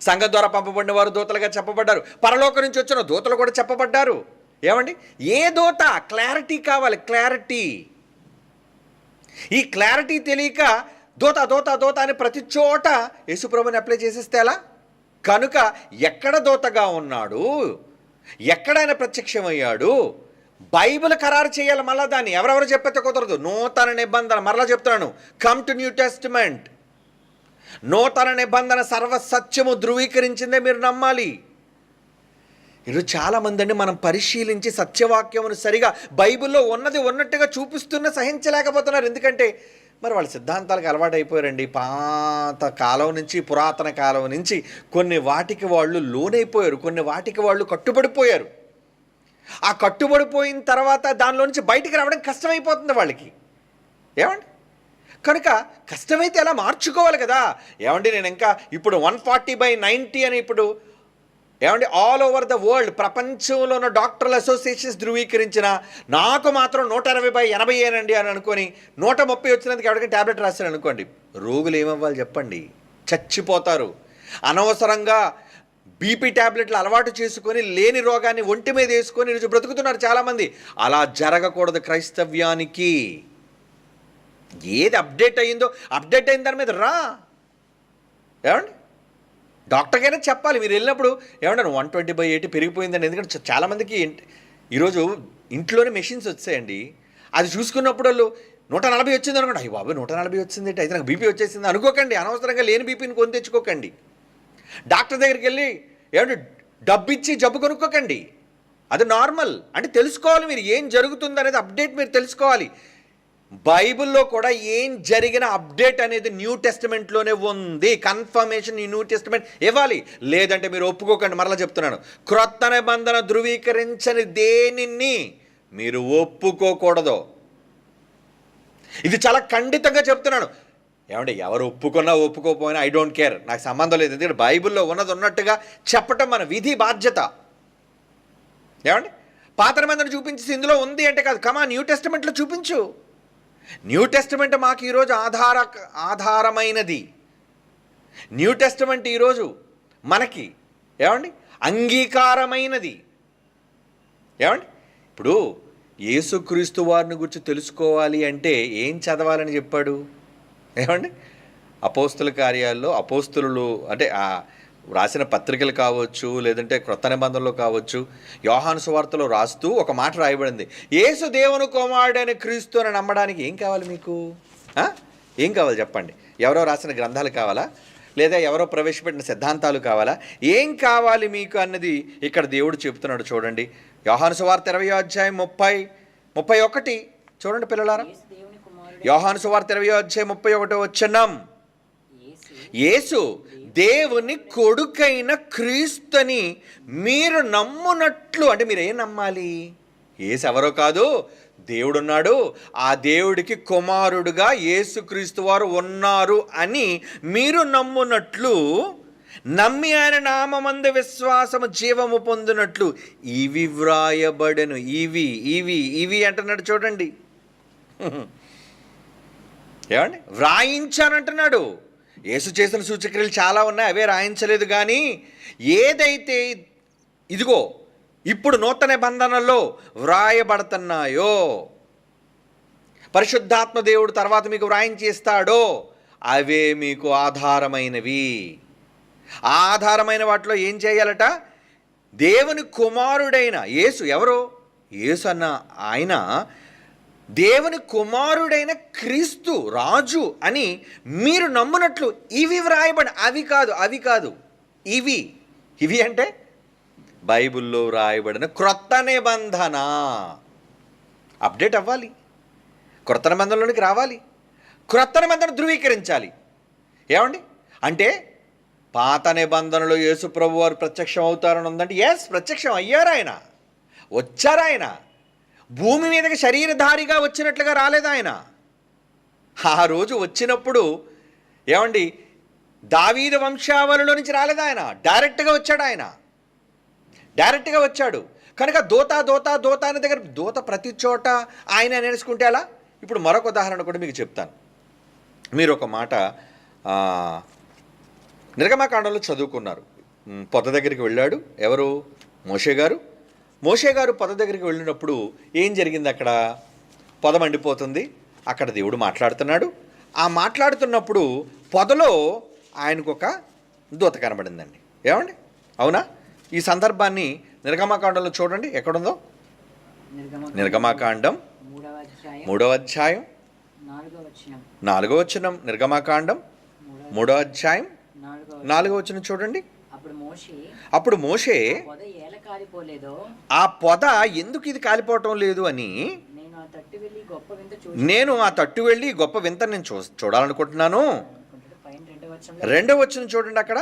S1: సంఘం ద్వారా పంపబడిన వారు దూతలుగా చెప్పబడ్డారు, పరలోకం నుంచి వచ్చిన దూతలు కూడా చెప్పబడ్డారు. ఏమండి, ఏ దూత? క్లారిటీ కావాలి, క్లారిటీ. ఈ క్లారిటీ తెలియక దూత అని ప్రతి చోట యేసుప్రభుని అప్లై చేసేస్తే ఎలా? కనుక ఎక్కడ దూతగా ఉన్నాడు, ఎక్కడైనా ప్రత్యక్షమయ్యాడు, బైబిల్ ఖరారు చేయాలి. మళ్ళీ దాన్ని ఎవరెవరు చెప్పేస్తే కుదరదు. నూతన నిబంధన, మరలా చెప్తున్నాను, కమ్ టు న్యూ టెస్టిమెంట్. నూతన నిబంధన సర్వసత్యము ధృవీకరించిందే మీరు నమ్మాలి. ఈరోజు చాలామంది అండి మనం పరిశీలించి సత్యవాక్యమును సరిగా బైబిల్లో ఉన్నది ఉన్నట్టుగా చూపిస్తున్న సహించలేకపోతున్నారు. ఎందుకంటే మరి వాళ్ళ సిద్ధాంతాలకు అలవాటు అయిపోయారండి. పాత కాలం నుంచి, పురాతన కాలం నుంచి కొన్ని వాటికి వాళ్ళు లోనైపోయారు, కొన్ని వాటికి వాళ్ళు కట్టుబడిపోయారు. ఆ కట్టుబడిపోయిన తర్వాత దానిలో నుంచి బయటికి రావడం కష్టమైపోతుంది వాళ్ళకి. ఏమండి, కనుక కష్టమైతే ఎలా మార్చుకోవాలి కదా. ఏమండి, నేను ఇంకా ఇప్పుడు 140/90 అని ఇప్పుడు ఏమండి ఆల్ ఓవర్ ద వరల్డ్ ప్రపంచంలో ఉన్న డాక్టర్ల అసోసియేషన్స్ ధృవీకరించిన నాకు మాత్రం 160/80 అని అనుకొని 130 వచ్చినందుకు ఎవరికైనా ట్యాబ్లెట్ రాశారు అనుకోండి, రోగులు ఏమవ్వాలి చెప్పండి? చచ్చిపోతారు. అనవసరంగా బీపీ ట్యాబ్లెట్లు అలవాటు చేసుకొని లేని రోగాన్ని ఒంటి మీద వేసుకొని ఈరోజు బ్రతుకుతున్నారు చాలామంది. అలా జరగకూడదు క్రైస్తవ్యానికి. ఏది అప్డేట్ అయ్యిందో అప్డేట్ అయిన దాని మీద రా. ఏమండి, డాక్టర్కైనా చెప్పాలి. మీరు వెళ్ళినప్పుడు ఏమన్నా 120/80 పెరిగిపోయిందండి. ఎందుకంటే చాలామందికి ఈరోజు ఇంట్లోనే మెషిన్స్ వచ్చాయండి. అది చూసుకున్నప్పుడు వాళ్ళు 140 వచ్చింది అనుకోండి, అయ్యి బాబు 140 వచ్చింది అయితే నాకు బీపీ వచ్చేసింది అనుకోకండి. అనవసరంగా లేని బీపీని కొని తెచ్చుకోకండి. డాక్టర్ దగ్గరికి వెళ్ళి ఏమంటే డబ్బు ఇచ్చి జబ్బు కొనుక్కోకండి. అది నార్మల్. అంటే తెలుసుకోవాలి మీరు ఏం జరుగుతుంది అనేది అప్డేట్ మీరు తెలుసుకోవాలి. బైబిల్లో కూడా ఏం జరిగిన అప్డేట్ అనేది న్యూ టెస్టిమెంట్లోనే ఉంది. కన్ఫర్మేషన్ ఈ న్యూ టెస్టిమెంట్ ఇవ్వాలి. లేదంటే మీరు ఒప్పుకోకండి. మరలా చెప్తున్నాను, క్రొత్త నిబంధన ధృవీకరించని దేనిని మీరు ఒప్పుకోకూడదు. ఇది చాలా ఖండితంగా చెప్తున్నాను. ఏమంటే ఎవరు ఒప్పుకున్నా ఒప్పుకోకపోయినా ఐ డోంట్ కేర్, నాకు సంబంధం లేదు. ఎందుకంటే బైబిల్లో ఉన్నది ఉన్నట్టుగా చెప్పటం మన విధి బాధ్యత. ఏమండి, పాత నిబంధన చూపించి ఇందులో ఉంది అంటే కాదు, కమా న్యూ టెస్టిమెంట్లో చూపించు. న్యూ టెస్టిమెంట్ మాకు ఈరోజు ఆధారమైనది. న్యూ టెస్టిమెంట్ ఈరోజు మనకి ఏమండి అంగీకారమైనది. ఏమండి, ఇప్పుడు యేసుక్రీస్తు వారిని గురించి తెలుసుకోవాలి అంటే ఏం చదవాలని చెప్పాడు? ఏమండి, అపోస్తుల కార్యాల్లో అపోస్తులు అంటే రాసిన పత్రికలు కావచ్చు, లేదంటే క్రొత్త నిబంధనలు కావచ్చు, యోహాను సువార్తలో రాస్తూ ఒక మాట రాయబడింది, యేసు దేవుని కుమారుడైన క్రీస్తు అని నమ్మడానికి ఏం కావాలి మీకు? ఏం కావాలి చెప్పండి? ఎవరో రాసిన గ్రంథాలు కావాలా? లేదా ఎవరో ప్రవేశపెట్టిన సిద్ధాంతాలు కావాలా? ఏం కావాలి మీకు అన్నది ఇక్కడ దేవుడు చెబుతున్నాడు. చూడండి, యోహాను సువార్త 20:30-31 చూడండి పిల్లలారా. యోహాను సువార్త 20:31 వచనం, యేసు దేవుని కొడుకైన క్రీస్తుని మీరు నమ్మునట్లు, అంటే మీరు ఏం నమ్మాలి? యేసు ఎవరో కాదు, దేవుడున్నాడు, ఆ దేవుడికి కుమారుడుగా యేసుక్రీస్తు వారు ఉన్నారు అని మీరు నమ్మునట్లు, నమ్మి ఆయన నామమందు విశ్వాసము జీవము పొందినట్లు ఇవి వ్రాయబడెను. ఇవి ఇవి ఇవి అంటున్నాడు చూడండి. ఏమండి, వ్రాయించానంటున్నాడు. యేసు చేసిన సూచక్రియలు చాలా ఉన్నాయి, అవే రాయించలేదు. కానీ ఏదైతే ఇదిగో ఇప్పుడు నూతన నిబంధనలో వ్రాయబడుతున్నాయో, పరిశుద్ధాత్మ దేవుడు తర్వాత మీకు వ్రాయించేస్తాడో, అవే మీకు ఆధారమైనవి. ఆధారమైన వాటిలో ఏం చేయాలట? దేవుని కుమారుడైన యేసు, ఎవరో యేసు అన్న ఆయన దేవుని కుమారుడైన క్రీస్తు రాజు అని మీరు నమ్మునట్లు ఇవి వ్రాయబడి, అవి కాదు అవి కాదు, ఇవి ఇవి అంటే బైబిల్లో వ్రాయబడిన క్రొత్త నిబంధన. అప్డేట్ అవ్వాలి, క్రొత్త నిబంధనలోనికి రావాలి, క్రొత్త నిబంధన ధృవీకరించాలి. ఏమండి, అంటే పాత నిబంధనలో యేసు ప్రభు వారు ప్రత్యక్షం అవుతారని ఉందంటే ఎస్, ప్రత్యక్షం అయ్యారు. ఆయన వచ్చారు. ఆయన భూమి మీదకి శరీరధారిగా వచ్చినట్లుగా రాలేదు. ఆయన ఆ రోజు వచ్చినప్పుడు ఏమండి, దావీదు వంశావళిలో నుంచి రాలేదు. ఆయన డైరెక్ట్గా వచ్చాడు. ఆయన డైరెక్ట్గా వచ్చాడు కనుక దోత దోత దోత అనే దగ్గర దోత ప్రతి చోట ఆయన నేర్చుకుంటే అలా. ఇప్పుడు మరొక ఉదాహరణ కూడా మీకు చెప్తాను. మీరు ఒక మాట నిర్గమకాండంలో చదువుకున్నారు. పొద దగ్గరికి వెళ్ళాడు ఎవరు? మోషే గారు. మోషే గారు పొద దగ్గరికి వెళ్ళినప్పుడు ఏం జరిగింది? అక్కడ పొద మండిపోతుంది. అక్కడ దేవుడు మాట్లాడుతున్నాడు. ఆ మాట్లాడుతున్నప్పుడు పొదలో ఆయనకు ఒక దూత కనబడిందండి. ఏమండి, అవునా? ఈ సందర్భాన్ని నిర్గమకాండంలో చూడండి, ఎక్కడుందో. నిర్గమకాండం 3వ అధ్యాయం 4వ వచనం. నిర్గమకాండం 3వ అధ్యాయం 4వ వచనం చూడండి. అప్పుడు మోషే ఆ పొద ఎందుకు ఇది కాలిపోవటం లేదు అని, నేను ఆ తట్టు వెళ్ళి గొప్ప వింత నేను చూడాలనుకుంటున్నాను. 2వ వచనం చూడండి. అక్కడ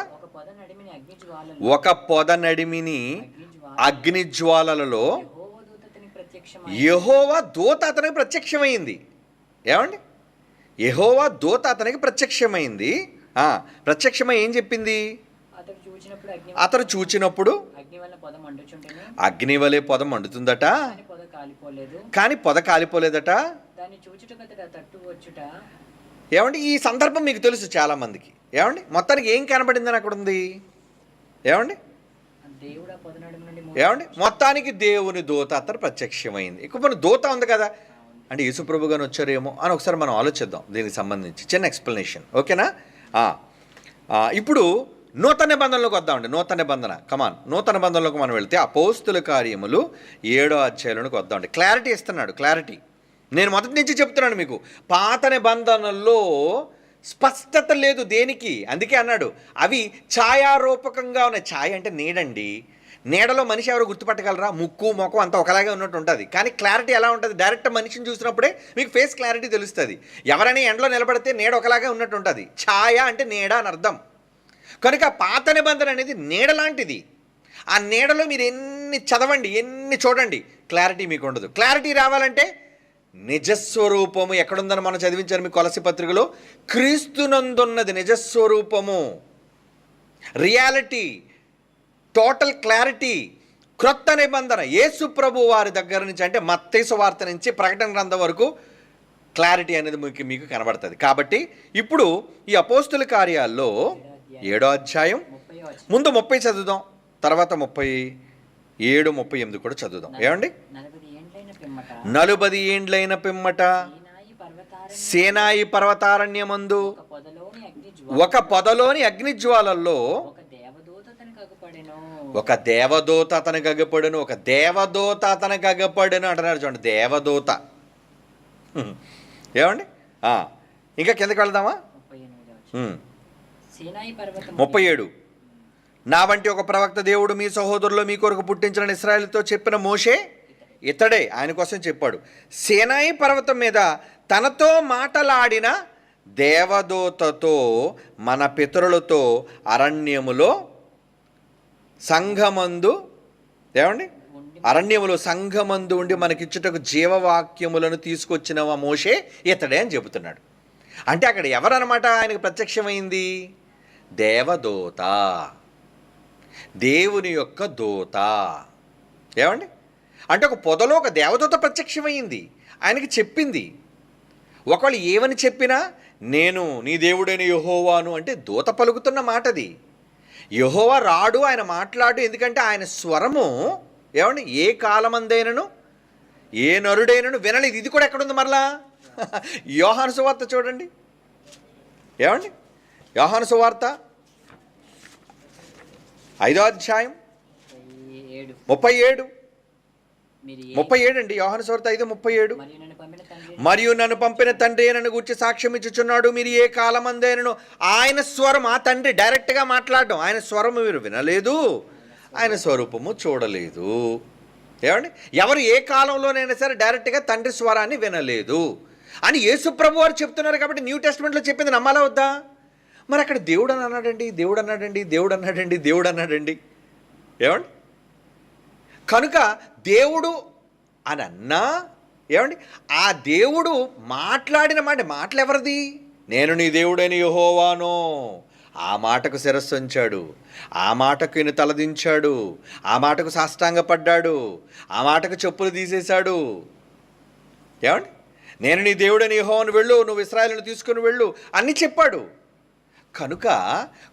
S1: ఒక పొద నడిమిని అగ్ని జ్వాలలలో యెహోవా దూత అతనికి ప్రత్యక్షమైంది. ఏమండి, యెహోవా దూత అతనికి ప్రత్యక్షమైంది. ప్రత్యక్షమై ఏం చెప్పింది? అతను చూచినప్పుడు అగ్ని వలె పొద మండుతుందట, కానీ పొద కాలిపోలేదట. ఏమండి, ఈ సందర్భం మీకు తెలుసు చాలా మందికి. ఏమండి, మొత్తానికి ఏం కనబడిందని అక్కడ ఉంది? ఏమండి, ఏమండి, మొత్తానికి దేవుని దూత అతను ప్రత్యక్షమైంది. ఇక మన దూత ఉంది కదా, అంటే యేసుప్రభు గారు వచ్చారేమో అని ఒకసారి మనం ఆలోచిద్దాం. దీనికి సంబంధించి చిన్న ఎక్స్ప్లెనేషన్, ఓకేనా? ఇప్పుడు నూతన నిబంధనలోకి వద్దామండి. నూతన నిబంధన, కమాన్, నూతన నిబంధనలోకి మనం వెళ్తే అపోస్తుల కార్యములు 7వ అధ్యాయంలోకి వద్దామండి. క్లారిటీ ఇస్తున్నాడు, క్లారిటీ. నేను మొదటి నుంచి చెప్తున్నాను మీకు, పాత నిబంధనల్లో స్పష్టత లేదు దేనికి. అందుకే అన్నాడు అవి ఛాయారూపకంగా ఉన్నాయి. ఛాయ అంటే నీడండి. నీడలో మనిషి ఎవరు గుర్తుపట్టగలరా? ముక్కు మొఖం అంతా ఒకలాగే ఉన్నట్టు ఉంటుంది. కానీ క్లారిటీ ఎలా ఉంటుంది? డైరెక్ట్ మనిషిని చూసినప్పుడే మీకు ఫేస్ క్లారిటీ తెలుస్తుంది. ఎవరైనా ఎండలో నిలబడితే నీడ ఒకలాగే ఉన్నట్టు ఉంటుంది. ఛాయ అంటే నీడ అని అర్థం. కనుక పాత నిబంధన అనేది నీడ లాంటిది. ఆ నీడలో మీరు ఎన్ని చదవండి, ఎన్ని చూడండి, క్లారిటీ మీకు ఉండదు. క్లారిటీ రావాలంటే నిజస్వరూపము ఎక్కడుందని మనం చదివించారు మీ కొలసి పత్రికలో. క్రీస్తునందున్నది నిజస్వరూపము, రియాలిటీ, టోటల్ క్లారిటీ. క్రొత్త నిబంధన యేసు ప్రభు వారి దగ్గర నుంచి, అంటే మత్తయి సువార్త నుంచి ప్రకటన గ్రంథం వరకు క్లారిటీ అనేది మీకు కనబడుతుంది. కాబట్టి ఇప్పుడు ఈ అపోస్తుల కార్యాల్లో 7వ అధ్యాయం ముందు 30 చదువుదాం, తర్వాత 37, 38 కూడా చదువుదాం. ఏమండి, 40 ఏండ్లైన పిమ్మట సేనాయి పర్వతారణ్యమందు ఒక పొదలోని అగ్నిజ్వాలల్లో ఒక దేవదూత అతనికి అగపడెను. ఒక దేవదూత అతనికి అగపడెను అంటున్నారు చూడండి, దేవదూత. ఏమండి, ఇంకా కిందకి వెళ్దామా? 37. నా వంటి ఒక ప్రవక్త దేవుడు మీ సహోదరులు మీ కొరకు పుట్టించిన ఇశ్రాయేలుతో చెప్పిన మోషే ఇతడే. ఆయన కోసం చెప్పాడు. సేనాయి పర్వతం మీద తనతో మాటలాడిన దేవదూతతో మన పితరులతో అరణ్యములో సంఘమందు ఏమండి అరణ్యములో సంఘమందు ఉండి మనకిచ్చుటకు జీవవాక్యములను తీసుకొచ్చిన మోషే ఇతడే అని చెబుతున్నాడు. అంటే అక్కడ ఎవరన్నమాట ఆయనకు ప్రత్యక్షమైంది? దేవదూత, దేవుని యొక్క దూత. ఏమండి అంటే ఒక పొదలో ఒక దేవదూత ప్రత్యక్షమైంది, ఆయనకి చెప్పింది. ఒకళ్ళు ఏమని చెప్పినా నేను నీ దేవుడైన యెహోవాను అంటే దూత పలుకుతున్న మాటది. యెహోవా రాడు, ఆయన మాట్లాడు. ఎందుకంటే ఆయన స్వరము ఏమండి ఏ కాలమందైనను ఏ నరుడైనను వినలేదు. ఇది కూడా ఎక్కడుంది మరలా? యోహాను సువార్త చూడండి. ఏమండి యోహాను సువార్త 5వ అధ్యాయం 37 అండి. యోహాను సువార్త 5:37. మరియు నన్ను పంపిన తండ్రి నన్ను గురించి సాక్ష్యం ఇచ్చుచున్నాడు. మీరు ఏ కాలమందైనను ఆయన స్వరం, ఆ తండ్రి డైరెక్ట్గా మాట్లాడడం, ఆయన స్వరము మీరు వినలేదు, ఆయన స్వరూపము చూడలేదు. ఏమండి ఎవరు ఏ కాలంలోనైనా సరే డైరెక్ట్గా తండ్రి స్వరాన్ని వినలేదు అని యేసు ప్రభు వారు చెప్తున్నారు. కాబట్టి న్యూ టెస్ట్మెంట్లో చెప్పింది నమ్మాలా వద్దా? మరి అక్కడ దేవుడు అని అన్నాడండి, దేవుడు అన్నాడండి, దేవుడు అన్నాడండి, దేవుడు అన్నాడండి. ఏమండి కనుక దేవుడు అని అన్నా ఏమండి ఆ దేవుడు మాట్లాడిన మాటలు ఎవరిది? నేను నీ దేవుడైన యెహోవాను. ఆ మాటకు శిరస్సు ఉంచాడు, ఆ మాటకు ఈయన తలదించాడు, ఆ మాటకు సాష్టాంగపడ్డాడు, ఆ మాటకు చెప్పులు తీసేశాడు. ఏమండి నేను నీ దేవుడైన యెహోవాను, వెళ్ళు, నువ్వు ఇశ్రాయేలును తీసుకుని వెళ్ళు అని చెప్పాడు. కనుక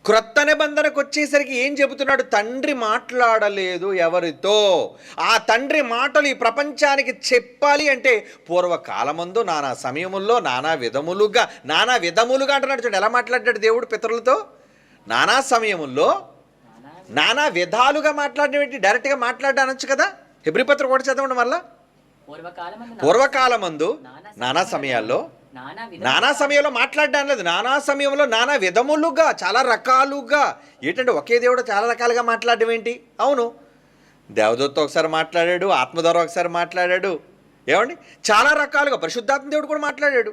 S1: క్రొత్త నిబంధనకు వచ్చేసరికి ఏం చెబుతున్నాడు? తండ్రి మాట్లాడలేదు ఎవరితో. ఆ తండ్రి మాటలు ఈ ప్రపంచానికి చెప్పాలి అంటే పూర్వకాలమందు నానా సమయముల్లో నానా విధములుగా అంటున్నాడు. చూడండి ఎలా మాట్లాడాడు దేవుడు పితరులతో. నానా సమయముల్లో నానా విధాలుగా మాట్లాడినటువంటి డైరెక్ట్గా మాట్లాడ్డా అనొచ్చు కదా. హెబ్రీ పత్రిక కూడా చదవండి మళ్ళా. పూర్వకాలమందు నానా సమయాల్లో మాట్లాడడం లేదు, నానా సమయంలో నానా విధములుగా, చాలా రకాలుగా. ఏంటంటే ఒకే దేవుడు చాలా రకాలుగా మాట్లాడడం ఏంటి? అవును, దేవదూత ఒకసారి మాట్లాడాడు, ఆత్మ ద్వారా ఒకసారి మాట్లాడాడు. ఏమండి చాలా రకాలుగా పరిశుద్ధాత్మ దేవుడు కూడా మాట్లాడాడు.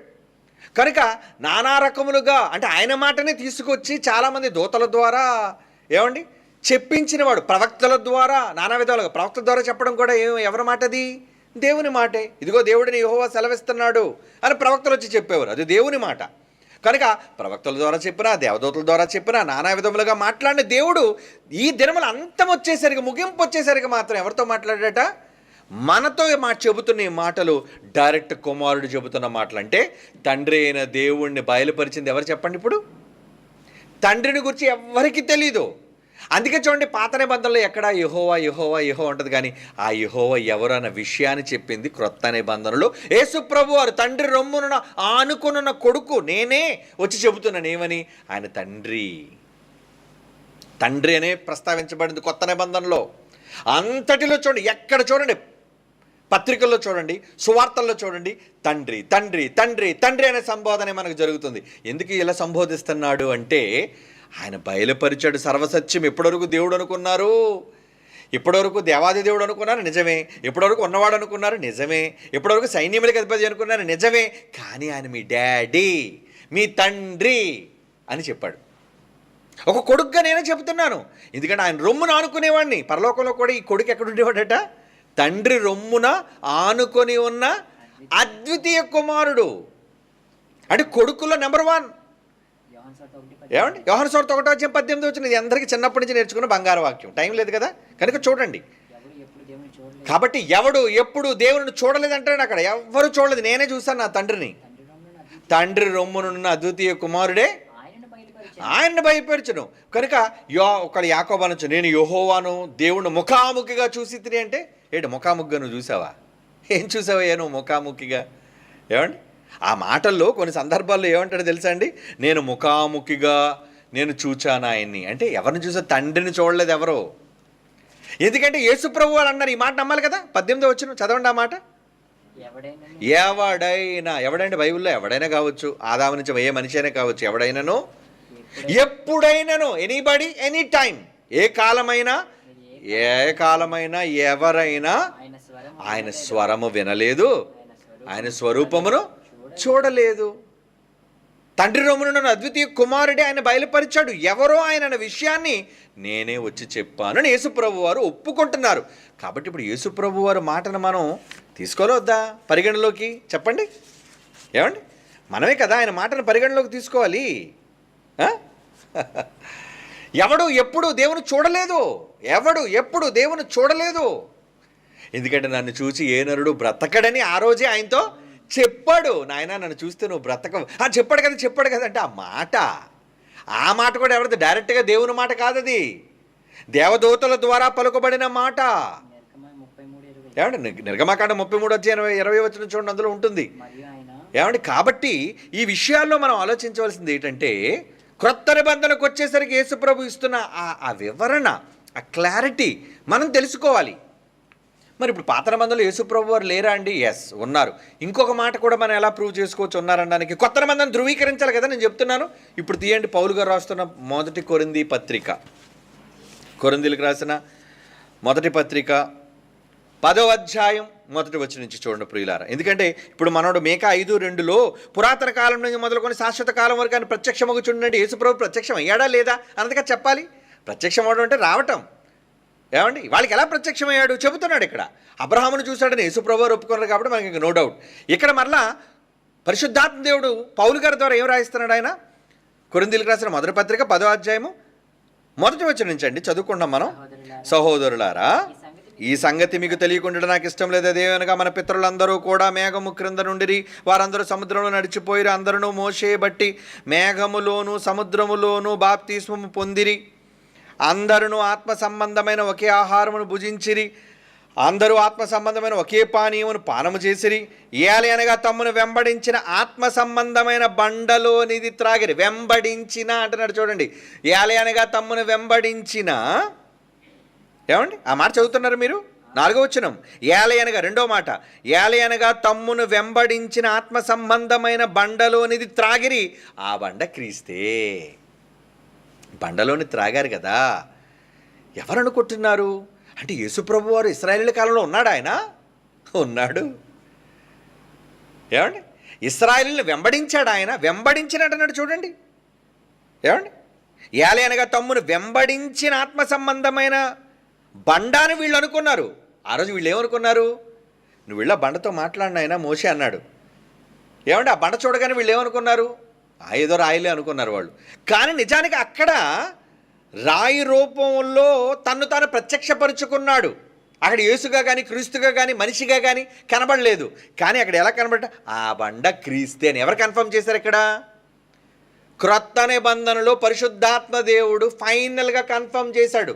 S1: కనుక నానా రకములుగా అంటే ఆయన మాటనే తీసుకొచ్చి చాలామంది దూతల ద్వారా ఏమండి చెప్పించినవాడు, ప్రవక్తల ద్వారా నానా విధాలుగా. ప్రవక్తల ద్వారా చెప్పడం కూడా ఎవరి మాటది? దేవుని మాటే. ఇదిగో దేవుడిని యెహోవా సెలవిస్తున్నాడు అని ప్రవక్తలు వచ్చి చెప్పేవారు, అది దేవుని మాట. కనుక ప్రవక్తల ద్వారా చెప్పినా దేవదూతల ద్వారా చెప్పినా నానా విధములుగా మాట్లాడిన దేవుడు ఈ దినముల అంతం వచ్చేసరికి, ముగింపు వచ్చేసరికి మాత్రం ఎవరితో మాట్లాడాట? మనతో చెబుతున్న ఈ మాటలు డైరెక్ట్ కుమారుడు చెబుతున్న మాటలు. అంటే తండ్రి అయిన దేవుణ్ణి బయలుపరిచింది ఎవరు చెప్పండి? ఇప్పుడు తండ్రిని గురించి ఎవరికి తెలీదు. అందుకే చూడండి పాత నిబంధనలో ఎక్కడ యెహోవా యెహోవా యెహోవా ఉంటుంది, కానీ ఆ యెహోవా ఎవరు అన్న విషయాన్ని చెప్పింది క్రొత్త నిబంధనలో యేసు ప్రభు వారు. తండ్రి రొమ్మున ఆనుకున్న కొడుకు నేనే వచ్చి చెబుతున్నాను. ఏమని? ఆయన తండ్రి అనే ప్రస్తావించబడింది కొత్త నిబంధనలో. అంతటిలో చూడండి, ఎక్కడ చూడండి, పత్రికల్లో చూడండి, సువార్తల్లో చూడండి, తండ్రి తండ్రి తండ్రి తండ్రి అనే సంబోధన మనకు జరుగుతుంది. ఎందుకు ఇలా సంబోధిస్తున్నాడు అంటే ఆయన బయలుపరిచాడు సర్వసత్యం. ఇప్పటివరకు దేవుడు అనుకున్నారు, ఇప్పటివరకు దేవాది దేవుడు అనుకున్నారు, నిజమే. ఇప్పటివరకు ఉన్నవాడు అనుకున్నారు, నిజమే. ఇప్పటివరకు సైన్యములకు అధిపతి అనుకున్నారు, నిజమే. కానీ ఆయన మీ డాడీ, మీ తండ్రి అని చెప్పాడు. ఒక కొడుకుగా నేనే చెబుతున్నాను, ఎందుకంటే ఆయన రొమ్మున ఆనుకునేవాడిని. పరలోకంలో కూడా ఈ కొడుకు ఎక్కడ ఉండేవాడట? తండ్రి రొమ్మున ఆనుకొని ఉన్న అద్వితీయ కుమారుడు. అంటే కొడుకుల్లో నెంబర్ 1. ఏమండి యోహాను సువార్త 1:18 ఇది అందరికీ చిన్నప్పటి నుంచి నేర్చుకున్న బంగారు వాక్యం. టైం లేదు కదా కనుక చూడండి. కాబట్టి ఎవడు ఎప్పుడు దేవుని చూడలేదంటాడు అక్కడ. ఎవరు చూడలేదు, నేనే చూశాను నా తండ్రిని. తండ్రి రొమ్మునున్న అద్వితీయ కుమారుడే ఆయన్ని బయలుపరచును. కనుక ఒకడు యాకోబు అనొచ్చు, నేను యెహోవాను దేవుణ్ణి ముఖాముఖిగా చూసి తిని అంటే ఏంటి? ముఖాముఖిగా నువ్వు చూసావా? ఏం చూసావయ్యా నువ్వు ముఖాముఖిగా? ఏమండి ఆ మాటల్లో కొన్ని సందర్భాల్లో ఏమంటాడో తెలుసా అండి? నేను ముఖాముఖిగా నేను చూచాను ఆయన్ని అంటే ఎవరిని చూసా? తండ్రిని చూడలేదు ఎవరో. ఎందుకంటే యేసు ప్రభు వారు అన్నారు. ఈ మాట నమ్మాలి కదా. 18 వచ్చిన చదవండి ఆ మాట. ఎవడైనా బైబిల్లో ఎవడైనా కావచ్చు, ఆదాము నుంచి ఏ మనిషి అయినా కావచ్చు, ఎవడైనాను ఎప్పుడైనాను, ఎనీబడి ఎనీ టైం, ఏ కాలమైనా ఎవరైనా ఆయన స్వరము వినలేదు, ఆయన స్వరూపమును చూడలేదు. తండ్రి రొమ్మునున్న అద్వితీయ కుమారుడే ఆయన బయలుపరిచాడు, ఎవరో ఆయన అన్న విషయాన్ని నేనే వచ్చి చెప్పాను అని యేసుప్రభు వారు ఒప్పుకుంటున్నారు. కాబట్టి ఇప్పుడు యేసుప్రభు వారి మాటను మనం తీసుకోవద్దా పరిగణలోకి? చెప్పండి, ఏమండి? మనమే కదా ఆయన మాటను పరిగణలోకి తీసుకోవాలి. ఎవడు ఎప్పుడు దేవుని చూడలేదు, ఎవడు ఎప్పుడు దేవుని చూడలేదు. ఎందుకంటే నన్ను చూసి ఏ నరుడు బ్రతకడని ఆ రోజే ఆయనతో చెప్పాడు. నాయన నన్ను చూస్తే నువ్వు బ్రతకవు చెప్పాడు కదా అంటే ఆ మాట కూడా ఎవరిది? డైరెక్ట్గా దేవుని మాట కాదది, దేవదూతల ద్వారా పలుకబడిన మాట. ఏమండి? నిర్గమకాండం 33:20 చూడండి, అందులో ఉంటుంది. ఏమండి? కాబట్టి ఈ విషయాల్లో మనం ఆలోచించవలసింది ఏంటంటే, క్రొత్త నిబంధనకు వచ్చేసరికి యేసుప్రభు ఇస్తున్న ఆ వివరణ, ఆ క్లారిటీ మనం తెలుసుకోవాలి. మరి ఇప్పుడు పాత నిబంధనలో యేసుప్రభు వారు లేరా అండి? ఎస్, ఉన్నారు. ఇంకొక మాట కూడా మనం ఎలా ప్రూవ్ చేసుకోవచ్చు ఉన్నారనడానికి? కొత్త నిబంధన ధృవీకరించాలి కదా, నేను చెప్తున్నాను. ఇప్పుడు తీయండి, పౌలు గారు రాస్తున్న మొదటి కొరింథీ పత్రిక, కొరింథీలకు రాసిన మొదటి పత్రిక 10వ అధ్యాయం 1వ వచనం నుంచి చూడండి ప్రియులారా. ఎందుకంటే ఇప్పుడు మనోడు మేకా 5:2లో పురాతన కాలం నుంచి మొదలుకొని శాశ్వత కాలం వరకు ఆయన ప్రత్యక్షమగు చూడండి, యేసుప్రభు ప్రత్యక్షం అయ్యాడా లేదా అన్నదిగా చెప్పాలి. ప్రత్యక్షం అవడం అంటే రావటం. ఏమండి? వాళ్ళకి ఎలా ప్రత్యక్షమయ్యాడు చెబుతున్నాడు ఇక్కడ. అబ్రహామును చూశాడని యేసుప్రభు వారు ఒప్పుకున్నారు కాబట్టి మనకి ఇంకా నో డౌట్. ఇక్కడ మరలా పరిశుద్ధాత్మ దేవుడు పౌలు గారి ద్వారా ఏం రాయిస్తున్నాడు? ఆయన కొరింథీలకు రాసిన మొదటి పత్రిక 10వ అధ్యాయము 1వ వచనం నుంచి అండి చదువుకుంటాం మనం. సహోదరులారా, ఈ సంగతి మీకు తెలియకుండా నాకు ఇష్టం లేదు. అదేమనగా మన పితరులందరూ కూడా మేఘము క్రింద నుండిరి, వారందరూ సముద్రంలో నడిచిపోయిరి, అందరూ మోషే బట్టి మేఘములోను సముద్రములోను బాప్తిస్మము పొందిరి, అందరూ ఆత్మ సంబంధమైన ఒకే ఆహారమును భుజించిరి, అందరూ ఆత్మ సంబంధమైన ఒకే పానీయమును పానము చేసిరి, ఏలి అనగా తమ్మును వెంబడించిన ఆత్మ సంబంధమైన బండలోనిది త్రాగిరి. వెంబడించిన అంటున్నాడు చూడండి. ఏలి అనగా తమ్మును వెంబడించిన, ఏమండి? ఆ మాట చదువుతున్నారు మీరు? 4వ వచనం. ఏలి అనగా, రెండో మాట, ఏలి అనగా తమ్మును వెంబడించిన ఆత్మ సంబంధమైన బండలోనిది త్రాగిరి. ఆ బండ క్రీస్తే. బండలోని త్రాగారు కదా. ఎవరు అనుకుంటున్నారు? అంటే యేసుప్రభు వారు ఇశ్రాయేలు కాలంలో ఉన్నాడు. ఆయన ఉన్నాడు. ఏమండి? ఇశ్రాయేలుని వెంబడించాడు ఆయన. వెంబడించినట్టున్నాడు చూడండి. ఏమండి? ఏలి అనగా తమ్మును వెంబడించిన ఆత్మ సంబంధమైన బండాని వీళ్ళు అనుకున్నారు. ఆ రోజు వీళ్ళు ఏమనుకున్నారు? నువ్వు వీళ్ళ బండతో మాట్లాడినాయన మోషే అన్నాడు. ఏమండి? ఆ బండ చూడగానే వీళ్ళు ఏమనుకున్నారు? ఏదో రాయిలే అనుకున్నారు వాళ్ళు. కానీ నిజానికి అక్కడ రాయి రూపంలో తన్ను తాను ప్రత్యక్షపరుచుకున్నాడు. అక్కడ యేసుగా కానీ క్రీస్తుగా కానీ మనిషిగా కానీ కనబడలేదు. కానీ అక్కడ ఎలా కనబడ్డా? ఆ బండ క్రీస్తే అని ఎవరు కన్ఫర్మ్ చేశారు? ఇక్కడ క్రొత్త నిబంధనలో పరిశుద్ధాత్మ దేవుడు ఫైనల్గా కన్ఫర్మ్ చేశాడు.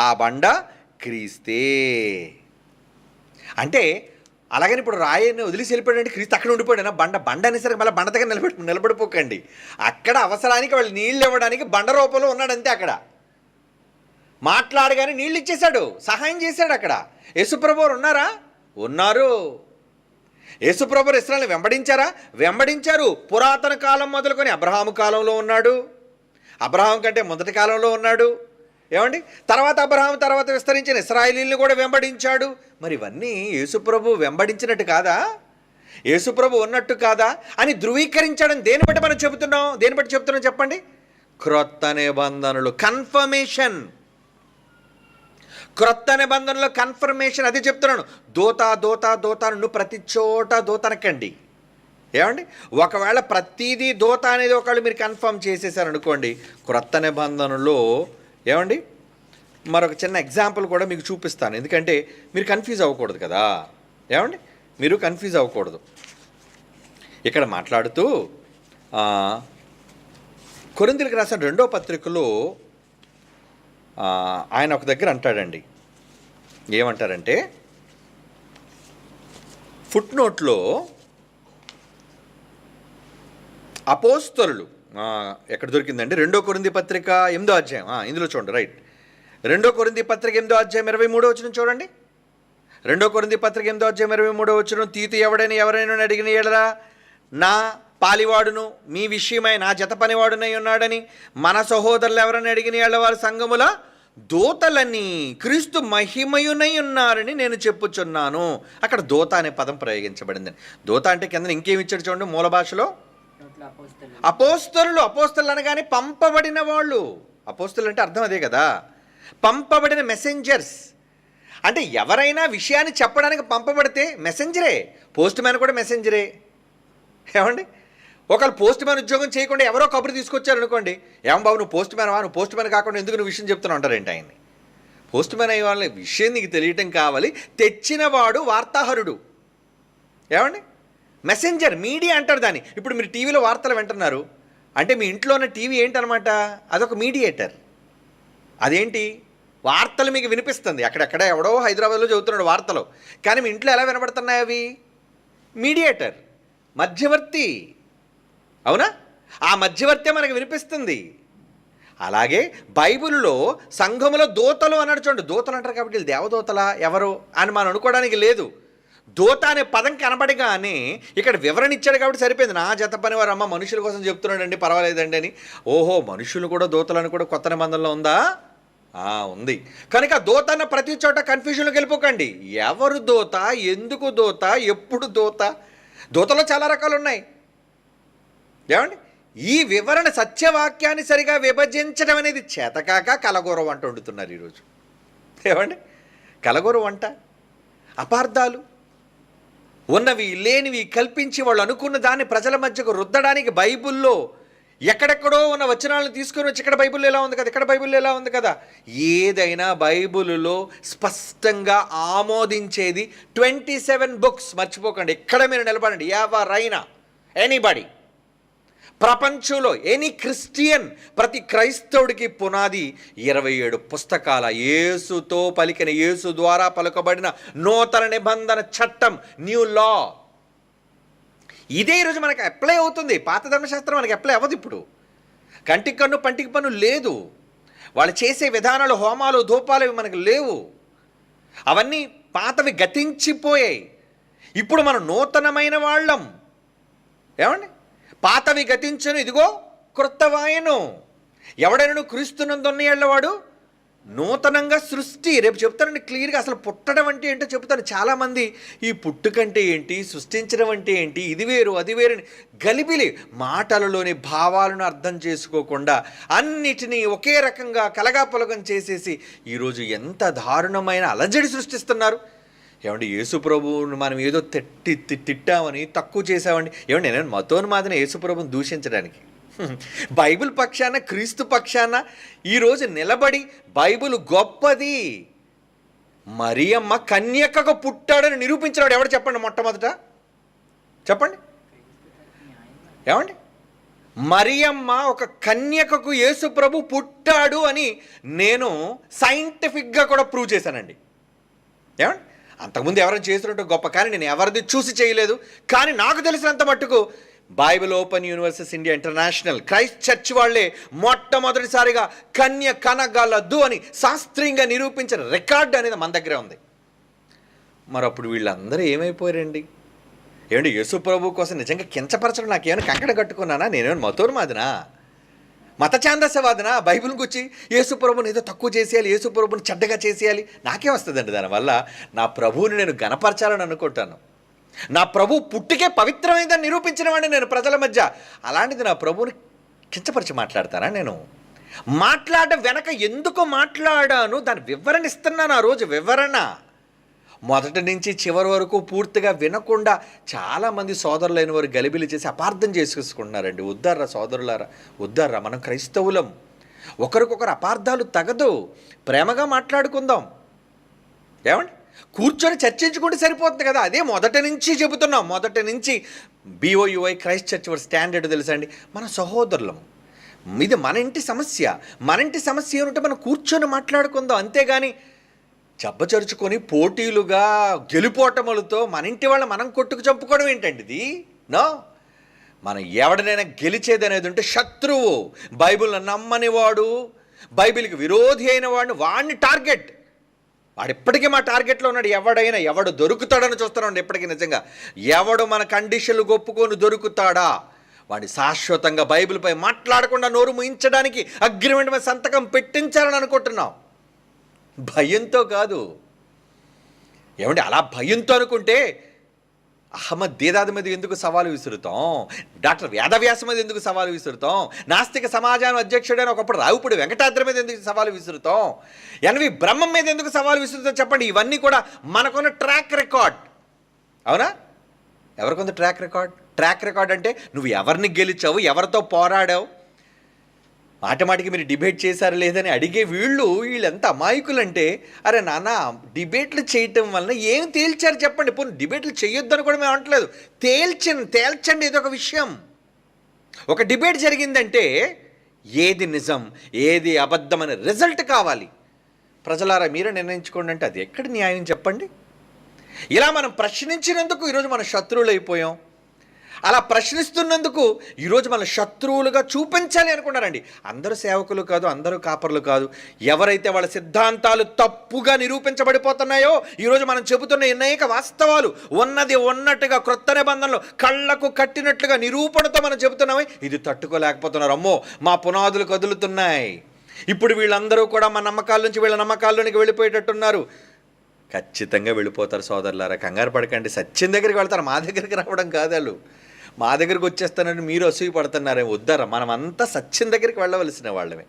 S1: ఆ బండ క్రీస్తే. అంటే అలాగని ఇప్పుడు రాయిని వదిలేసి వెళ్ళిపోయాడంటే క్రీస్తు అక్కడ ఉండిపోయాడు. బండ అనేసరికి మళ్ళీ బండ దగ్గర నిలబడిపోకండి. అక్కడ అవసరానికి వాళ్ళు నీళ్ళు ఇవ్వడానికి బండ రూపంలో ఉన్నాడంతే. అక్కడ మాట్లాడగానే నీళ్ళు ఇచ్చేశాడు, సహాయం చేశాడు. అక్కడ యేసుప్రభు వారు ఉన్నారా? ఉన్నారు. యేసుప్రభు వారు ఇశ్రాయేలుని వెంబడించారా? వెంబడించారు. పురాతన కాలం మొదలుకొని అబ్రహాము కాలంలో ఉన్నాడు, అబ్రహాం కంటే మొదటి కాలంలో ఉన్నాడు. ఏమండి? తర్వాత అబ్రహాం తర్వాత విస్తరించిన ఇశ్రాయేలీయులను కూడా వెంబడించాడు. మరి ఇవన్నీ యేసుప్రభు వెంబడించినట్టు కాదా? యేసుప్రభు ఉన్నట్టు కాదా అని ధృవీకరించడం దేని బట్టి మనం చెబుతున్నాం? దేని బట్టి చెప్తున్నాం చెప్పండి? క్రొత్త నిబంధనలు కన్ఫర్మేషన్. క్రొత్త నిబంధనలో కన్ఫర్మేషన్. అది చెప్తున్నాను. దోత నువ్వు ప్రతి చోట దోతనకండి. ఏమండి? ఒకవేళ ప్రతిదీ దోత అనేది ఒకవేళ మీరు కన్ఫర్మ్ చేసేసారనుకోండి, క్రొత్త నిబంధనలో ఏమండి మరొక చిన్న ఎగ్జాంపుల్ కూడా మీకు చూపిస్తాను. ఎందుకంటే మీరు కన్ఫ్యూజ్ అవ్వకూడదు కదా. ఏమండి? మీరు కన్ఫ్యూజ్ అవ్వకూడదు. ఇక్కడ మాట్లాడుతూ కొరింథీయులకు రాసిన 2వ పత్రికలో ఆయన ఒక దగ్గర అంటాడండి. ఏమంటారంటే ఫుట్ నోట్లో అపోస్తలులు ఎక్కడ దొరికిందండి? 2వ కొరింథీ పత్రిక 8వ అధ్యాయం. ఇందులో చూడండి. రైట్. 2వ కొరింథీ పత్రిక 8వ అధ్యాయం 23వ వచనం చూడండి. 2వ కొరింథీ పత్రిక 8వ అధ్యాయం 23వ వచనం. తీతు ఎవరైనా అడిగిన ఎడలా నా పాలివాడును మీ విషయమై నా జత పనివాడునై ఉన్నాడని, మన సహోదరులు ఎవరైనా అడిగిన ఎడల వారి సంఘముల దూతలని క్రీస్తు మహిమయునై ఉన్నారని నేను చెప్పుచున్నాను. అక్కడ దూత అనే పదం ప్రయోగించబడింది. దూత అంటే కింద ఇంకేమి ఇచ్చాడు చూడండి మూల భాషలో. అపోస్తలు అనగానే పంపబడిన వాళ్ళు. అపోస్తలు అంటే అర్థం అదే కదా, పంపబడిన మెసెంజర్స్. అంటే ఎవరైనా విషయాన్ని చెప్పడానికి పంపబడితే మెసెంజరే. పోస్ట్ మ్యాన్ కూడా మెసెంజరే. ఏమండి, ఒకళ్ళు పోస్ట్ మ్యాన్ ఉద్యోగం చేయకుండా ఎవరో కబురు తీసుకొచ్చారు అనుకోండి, ఏం బాబు నువ్వు పోస్ట్ మ్యాన్ నువ్వు పోస్ట్ మ్యాన్ కాకుండా ఎందుకు నువ్వు విషయం చెప్తున్నావు అంటారేంటి ఆయన్ని. పోస్ట్ మ్యాన్ అయ్యే వాళ్ళ విషయం నీకు తెలియటం కావాలి, తెచ్చినవాడు వార్తాహరుడు. ఏమండి, మెసెంజర్, మీడియా అంటారు దాన్ని. ఇప్పుడు మీరు టీవీలో వార్తలు వింటున్నారు అంటే మీ ఇంట్లో ఉన్న టీవీ ఏంటనమాట, అదొక మీడియేటర్. అదేంటి, వార్తలు మీకు వినిపిస్తుంది. అక్కడెక్కడ ఎవడో హైదరాబాద్లో చదువుతున్నాడు వార్తలు, కానీ మీ ఇంట్లో ఎలా వినబడుతున్నాయి అవి? మీడియేటర్, మధ్యవర్తి. అవునా, ఆ మధ్యవర్తి మనకు వినిపిస్తుంది. అలాగే బైబిల్లో సంఘములో దూతలు అన్నాడు చూడండి. దూతలు అంటారు కాబట్టి వీళ్ళు దేవదూతలా ఎవరు అని మనం అనుకోవడానికి లేదు. దూత అనే పదం కనబడిగానే ఇక్కడ వివరణ ఇచ్చాడు కాబట్టి సరిపోయింది. నా జత పని వారు అమ్మ మనుషుల కోసం చెప్తున్నాడండి పర్వాలేదండి అని. ఓహో, మనుషులు కూడా దూతలను కూడా కొత్త నిబంధనలో ఉందా? ఉంది. కనుక దూత అన్న ప్రతి చోట కన్ఫ్యూజన్లోకి వెళ్ళిపోకండి. ఎవరు దూత, ఎందుకు దూత, ఎప్పుడు దూత? దూతలో చాలా రకాలు ఉన్నాయి. ఏమండి, ఈ వివరణ సత్యవాక్యాన్ని సరిగా విభజించడం అనేది చేతకాక కలగూర వంట వండుతున్నారు ఈరోజు. ఏమండి, కలగూర వంట, అపార్థాలు ఉన్నవి లేనివి కల్పించి వాళ్ళు అనుకున్న దాన్ని ప్రజల మధ్యకు రుద్దడానికి బైబిల్లో ఎక్కడెక్కడో ఉన్న వచనాలను తీసుకొని వచ్చి ఇక్కడ బైబిల్లో ఎలా ఉంది కదా, ఇక్కడ బైబిల్లో ఎలా ఉంది కదా. ఏదైనా బైబిల్లో స్పష్టంగా ఆమోదించేది 27 బుక్స్. మర్చిపోకండి, ఎక్కడ మీరు నిలబడండి, ఎవరైనా, ఎనీబడి, ప్రపంచంలో ఎనీ క్రిస్టియన్, ప్రతి క్రైస్తవుడికి పునాది 27 పుస్తకాల యేసుతో పలికిన, యేసు ద్వారా పలుకబడిన నూతన నిబంధన చట్టం, న్యూ లా. ఇదే ఈరోజు మనకు అప్లై అవుతుంది. పాత ధర్మశాస్త్రం మనకి అప్లై అవ్వదు. ఇప్పుడు కంటికి కన్ను పంటికి పన్ను లేదు. వాళ్ళు చేసే విధానాలు, హోమాలు, ధూపాలు ఇవి మనకు లేవు. అవన్నీ పాతవి గతించిపోయాయి. ఇప్పుడు మనం నూతనమైన వాళ్ళం. ఏమండి, పాతవి గతించను, ఇదిగో క్రొత్తవాయను. ఎవడైనా క్రీస్తునందున్నవాడు నూతనంగా సృష్టి. రేపు చెప్తానండి క్లియర్గా, అసలు పుట్టడం అంటే ఏంటో చెప్తాను. చాలామంది ఈ పుట్టుకంటే ఏంటి, సృష్టించడం అంటే ఏంటి, ఇది వేరు అది వేరు గలిబిలి మాటలలోని భావాలను అర్థం చేసుకోకుండా అన్నిటినీ ఒకే రకంగా కలగాపలగం చేసేసి ఈరోజు ఎంత దారుణమైన అలజడి సృష్టిస్తున్నారు. ఏమంటే, యేసుప్రభువుని మనం ఏదో తిట్టామని, తక్కువ చేసామని. ఏమంటే, నేను మతోన్మాదిన యేసుప్రభుని దూషించడానికి, బైబిల్ పక్షాన, క్రీస్తు పక్షాన ఈరోజు నిలబడి బైబిల్ గొప్పది, మరియమ్మ కన్యకగా పుట్టాడని నిరూపించినాడు ఎవడు చెప్పండి? మొట్టమొదట చెప్పండి. ఏమండి, మరియమ్మ ఒక కన్యకకు యేసుప్రభు పుట్టాడు అని నేను సైంటిఫిక్గా కూడా ప్రూవ్ చేశానండి. ఏమండి, అంతకుముందు ఎవరైనా చేసినట్టు గొప్ప, కానీ నేను ఎవరిది చూసి చేయలేదు. కానీ నాకు తెలిసినంత మట్టుకు Bible open universities India international Christ church వాళ్ళే మొట్టమొదటిసారిగా కన్య కనగలదు అని శాస్త్రీయంగా నిరూపించిన రికార్డు అనేది మన దగ్గరే ఉంది. మరి అప్పుడు వీళ్ళందరూ ఏమైపోయారండి? ఏమండి, యేసు ప్రభు కోసం నిజంగా కించపరచడం నాకేమైనా కంకణ కట్టుకున్నానా? నేనేమైనా మతోన్మాదినా, మత ఛాందసవాదనా? బైబిల్ గురించి యేసు ప్రభుని ఏదో తక్కువ చేసేయాలి, యేసు ప్రభుని చెడ్డగా చేసేయాలి, నాకే వస్తుందండి. దానివల్ల నా ప్రభువుని నేను గణపరచాలని అనుకుంటాను. నా ప్రభు పుట్టికే పవిత్రమైందని నిరూపించిన వాడిని నేను ప్రజల మధ్య. అలాంటిది నా ప్రభువుని కించపరిచి మాట్లాడతానా? నేను మాట్లాడడం వెనక ఎందుకు మాట్లాడాను దాని వివరణ ఇస్తున్నాను. ఆ రోజు వివరణ మొదటి నుంచి చివరి వరకు పూర్తిగా వినకుండా చాలామంది సోదరులైన వారు గలిబిలి చేసి అపార్థం చేసుకుంటున్నారండి. వద్దారా సోదరులారా, వద్దారా, మనం క్రైస్తవులం. ఒకరికొకరు అపార్థాలు తగదు, ప్రేమగా మాట్లాడుకుందాం. ఏమండి, కూర్చొని చర్చించుకుంటే సరిపోతుంది కదా. అదే మొదటి నుంచి చెబుతున్నాం. మొదటి నుంచి BOUI క్రైస్ట్ చర్చ్ వారి స్టాండర్డ్ తెలుసా అండి? మన సహోదరులం, ఇది మన ఇంటి సమస్య. మన ఇంటి సమస్య ఏమంటే మనం కూర్చొని మాట్లాడుకుందాం. అంతేగాని జబ్బచరుచుకొని పోటీలుగా గెలుపోటములతో మన ఇంటి వాళ్ళ మనం కొట్టుకు చంపుకోవడం ఏంటండి ఇది? నో, మనం ఎవడనైనా గెలిచేది అనేది ఉంటే శత్రువు, బైబిల్ని నమ్మని వాడు, బైబిల్కి విరోధి అయిన వాడిని టార్గెట్. వాడు ఎప్పటికీ మా టార్గెట్లో ఉన్నాడు. ఎవడు దొరుకుతాడని చూస్తున్నాడు ఎప్పటికీ. నిజంగా ఎవడు మన కండిషన్లు ఒప్పుకొని దొరుకుతాడా వాడిని శాశ్వతంగా బైబిల్పై మాట్లాడకుండా నోరు ముయించడానికి అగ్రిమెంట్ మీద సంతకం పెట్టించాలని అనుకుంటున్నాం. భయంతో కాదు. ఏమండి, అలా భయంతో అనుకుంటే అహ్మద్ దేదాది మీద ఎందుకు సవాలు విసురుతాం? డాక్టర్ వేదవ్యాస మీద ఎందుకు సవాలు విసురుతాం? నాస్తిక సమాజాన్ని అధ్యక్షుడైన ఒకప్పుడు రావుపూడి వెంకటాద్రి మీద ఎందుకు సవాలు విసురుతాం? ఎన్వి బ్రహ్మం మీద ఎందుకు సవాలు విసురుతాం చెప్పండి? ఇవన్నీ కూడా మనకున్న ట్రాక్ రికార్డ్. అవునా? ఎవరికొంది ట్రాక్ రికార్డ్? ట్రాక్ రికార్డ్ అంటే నువ్వు ఎవరిని గెలిచావు, ఎవరితో పోరాడావు, మాటిమాటికి మీరు డిబేట్ చేశారు లేదని అడిగే వీళ్ళు ఎంత అమాయకులంటే, అరే నాన్న డిబేట్లు చేయటం వలన ఏం తేల్చారు చెప్పండి. పోనీ డిబేట్లు చేయొద్దని కూడా మేము అనట్లేదు, తేల్చండి ఏదో ఒక విషయం. ఒక డిబేట్ జరిగిందంటే ఏది నిజం ఏది అబద్ధం అనే రిజల్ట్ కావాలి. ప్రజలారా మీరే నిర్ణయించుకోండి అంటే అది ఎక్కడ న్యాయం చెప్పండి? ఇలా మనం ప్రశ్నించినందుకు ఈరోజు మనం శత్రువులు అయిపోయాం. అలా ప్రశ్నిస్తున్నందుకు ఈరోజు మన శత్రువులుగా చూపించాలి అనుకున్నారండి. అందరూ సేవకులు కాదు, అందరూ కాపర్లు కాదు. ఎవరైతే వాళ్ళ సిద్ధాంతాలు తప్పుగా నిరూపించబడిపోతున్నాయో, ఈరోజు మనం చెబుతున్న అనేక వాస్తవాలు ఉన్నది ఉన్నట్టుగా క్రొత్త నిబంధనలు కళ్ళకు కట్టినట్లుగా నిరూపణతో మనం చెబుతున్నామే, ఇది తట్టుకోలేకపోతున్నారు. అమ్మో మా పునాదులు కదులుతున్నాయి, ఇప్పుడు వీళ్ళందరూ కూడా మా నమ్మకాల నుంచి వీళ్ళ నమ్మకాల్లోనికి వెళ్ళిపోయేటట్టున్నారు. ఖచ్చితంగా వెళ్ళిపోతారు సోదరులారా, కంగారు పడకండి. సత్యం దగ్గరికి వెళ్తారు, మా దగ్గరికి రావడం కాదు. వాళ్ళు మా దగ్గరికి వచ్చేస్తానని మీరు అసూయ పడుతున్నారే, వద్దారా. మనం అంతా సత్యం దగ్గరికి వెళ్ళవలసిన వాళ్ళమే.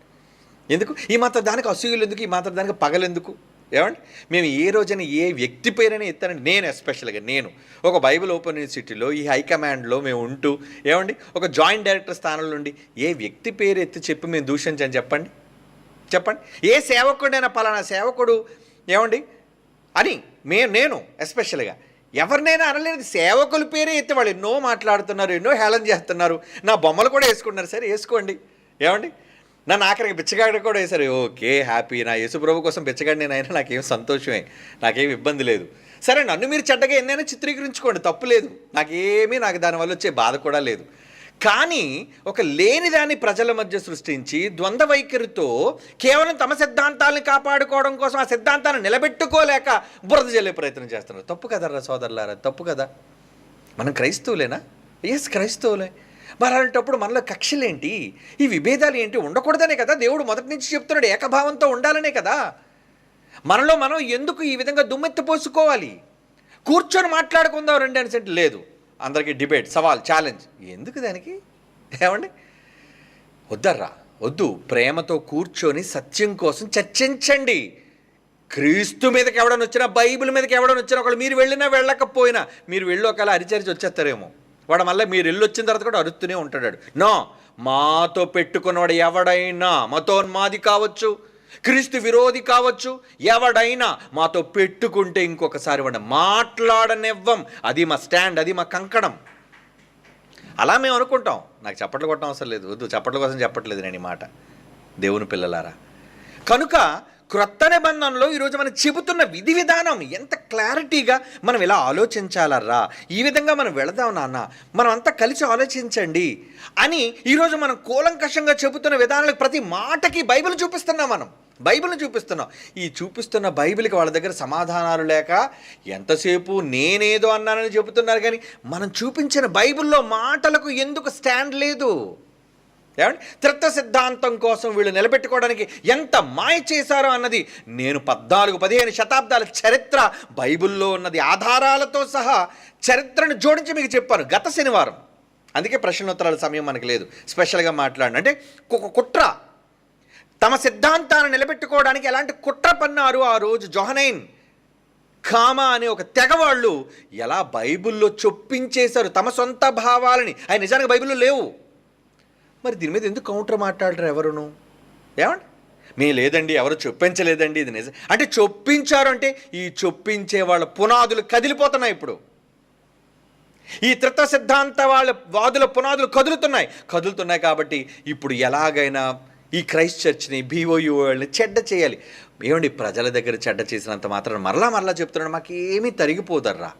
S1: ఎందుకు ఈ మాత్రం దానికి అసూయలు ఎందుకు, ఈ మాత్రం దానికి పగలెందుకు? ఏమండి, మేము ఏ రోజైనా ఏ వ్యక్తి పేరైనా ఎత్తానండి. నేను ఎస్పెషల్గా నేను ఒక బైబిల్ ఓపెన్ యూనివర్సిటీలో ఈ హైకమాండ్లో మేము ఉంటూ ఏమండి ఒక జాయింట్ డైరెక్టర్ స్థానంలో నుండి ఏ వ్యక్తి పేరు ఎత్తి చెప్పి మేము దూషించాను చెప్పండి? ఏ సేవకుడైనా పలానా సేవకుడు ఏమండి అని నేను ఎస్పెషల్గా ఎవరినైనా అనలేనిది సేవకుల పేరే ఎత్తి వాళ్ళు ఎన్నో మాట్లాడుతున్నారు, ఎన్నో హేళన చేస్తున్నారు. నా బొమ్మలు కూడా వేసుకుంటున్నారు, సరే వేసుకోండి. ఏమండి నన్ను ఆఖరికి బిచ్చగాడి కూడా వేశారు, ఓకే హ్యాపీ. నా యేసుప్రభు కోసం బిచ్చగాడి నేనైనా నాకేం సంతోషమే, నాకేం ఇబ్బంది లేదు. సరే నన్ను మీరు చెడ్డగా ఎన్నైనా చిత్రీకరించుకోండి, తప్పు లేదు, నాకు దానివల్ల వచ్చే బాధ కూడా లేదు. కానీ ఒక లేనిదాన్ని ప్రజల మధ్య సృష్టించి ద్వంద్వ వైఖరితో కేవలం తమ సిద్ధాంతాలను కాపాడుకోవడం కోసం ఆ సిద్ధాంతాన్ని నిలబెట్టుకోలేక బురద జల్లే ప్రయత్నం చేస్తున్నారు. తప్పు కదరా సోదరులారా, తప్పు కదా. మనం క్రైస్తవులేనా? ఎస్ క్రైస్తవులే. మరి అలాంటప్పుడు మనలో కక్షలేంటి, ఈ విభేదాలు ఏంటి? ఉండకూడదనే కదా దేవుడు మొదటి నుంచి చెప్తున్నాడు, ఏకభావంతో ఉండాలనే కదా. మనలో మనం ఎందుకు ఈ విధంగా దుమ్మెత్తి పోసుకోవాలి? కూర్చొని మాట్లాడుకుందాం 2 సెంట్లు లేదు, అందరికీ డిబేట్, సవాల్, ఛాలెంజ్ ఎందుకు దానికి? ఏమండి వద్దర్రా, వద్దు. ప్రేమతో కూర్చొని సత్యం కోసం చర్చించండి. క్రీస్తు మీదకి ఎవడని వచ్చినా, బైబిల్ మీదకి ఎవడని వచ్చినా, ఒకళ్ళు మీరు వెళ్ళినా వెళ్ళకపోయినా మీరు వెళ్ళి ఒకవేళ అరిచరిచి వచ్చేస్తారేమో, వాడు మళ్ళీ మీరు వెళ్ళి వచ్చిన తర్వాత కూడా అరుస్తూనే ఉంటాడు. నో, మాతో పెట్టుకున్నవాడు ఎవడైనా మతోన్మాది కావచ్చు, క్రీస్తు విరోధి కావచ్చు, ఎవడైనా మాతో పెట్టుకుంటే ఇంకొకసారి వాడిని మాట్లాడనివ్వం. అది మా స్టాండ్, అది మా కంకణం. అలా మేము అనుకుంటాం. నాకు చప్పట్లు కొట్టడం అవసరం లేదు, వద్దు, చప్పట్ల కోసం చెప్పట్లేదు నేను ఈ మాట. దేవుని పిల్లలారా, కనుక క్రొత్త నిబంధనలో ఈరోజు మనం చెబుతున్న విధి విధానం ఎంత క్లారిటీగా మనం ఇలా ఆలోచించాలరా, ఈ విధంగా మనం వెళదాం నాన్న, మనం అంతా కలిసి ఆలోచించండి అని ఈరోజు మనం కూలంకషంగా చెబుతున్న విధానాలకు ప్రతి మాటకి బైబిల్ చూపిస్తున్నాం. మనం బైబిల్ని చూపిస్తున్నాం. ఈ చూపిస్తున్న బైబిల్కి వాళ్ళ దగ్గర సమాధానాలు లేక ఎంతసేపు నేనేదో అన్నానని చెబుతున్నారు, కానీ మనం చూపించిన బైబిల్లో మాటలకు ఎందుకు స్టాండ్ లేదు? ఏమండి, త్రిత్వ సిద్ధాంతం కోసం వీళ్ళు నిలబెట్టుకోవడానికి ఎంత మాయ చేశారో అన్నది నేను 14-15 శతాబ్దాల చరిత్ర బైబిల్లో ఉన్నది ఆధారాలతో సహా చరిత్రను జోడించి మీకు చెప్పాను గత శనివారం. అందుకే ప్రశ్నోత్తరాల సమయం మనకు లేదు, స్పెషల్గా మాట్లాడిన అంటే ఒక కుట్ర, తమ సిద్ధాంతాన్ని నిలబెట్టుకోవడానికి ఎలాంటి కుట్ర పన్నారు ఆ రోజు జోహనైన్ కామా అనే ఒక తెగవాళ్ళు ఎలా బైబిల్లో చొప్పించేశారు తమ సొంత భావాలని. అవి నిజానికి బైబిల్లో లేవు. మరి దీని మీద ఎందుకు కౌంటర్ మాట్లాడరు ఎవరును? ఏమండి, మేము లేదండి, ఎవరు చొప్పించలేదండి, ఇది నిజం అంటే చొప్పించారు అంటే ఈ చొప్పించే వాళ్ళ పునాదులు కదిలిపోతున్నాయి. ఇప్పుడు ఈ త్రిత్వ సిద్ధాంత వాళ్ళ వాదుల పునాదులు కదులుతున్నాయి కాబట్టి ఇప్పుడు ఎలాగైనా ఈ క్రైస్ట్ చర్చ్ని, BOU వాళ్ళని చెడ్డ చేయాలి. ఏమండి, ప్రజల దగ్గర చెడ్డ చేసినంత మాత్రం మరలా చెప్తున్నాడు, మాకేమీ తరిగిపోదర్రా.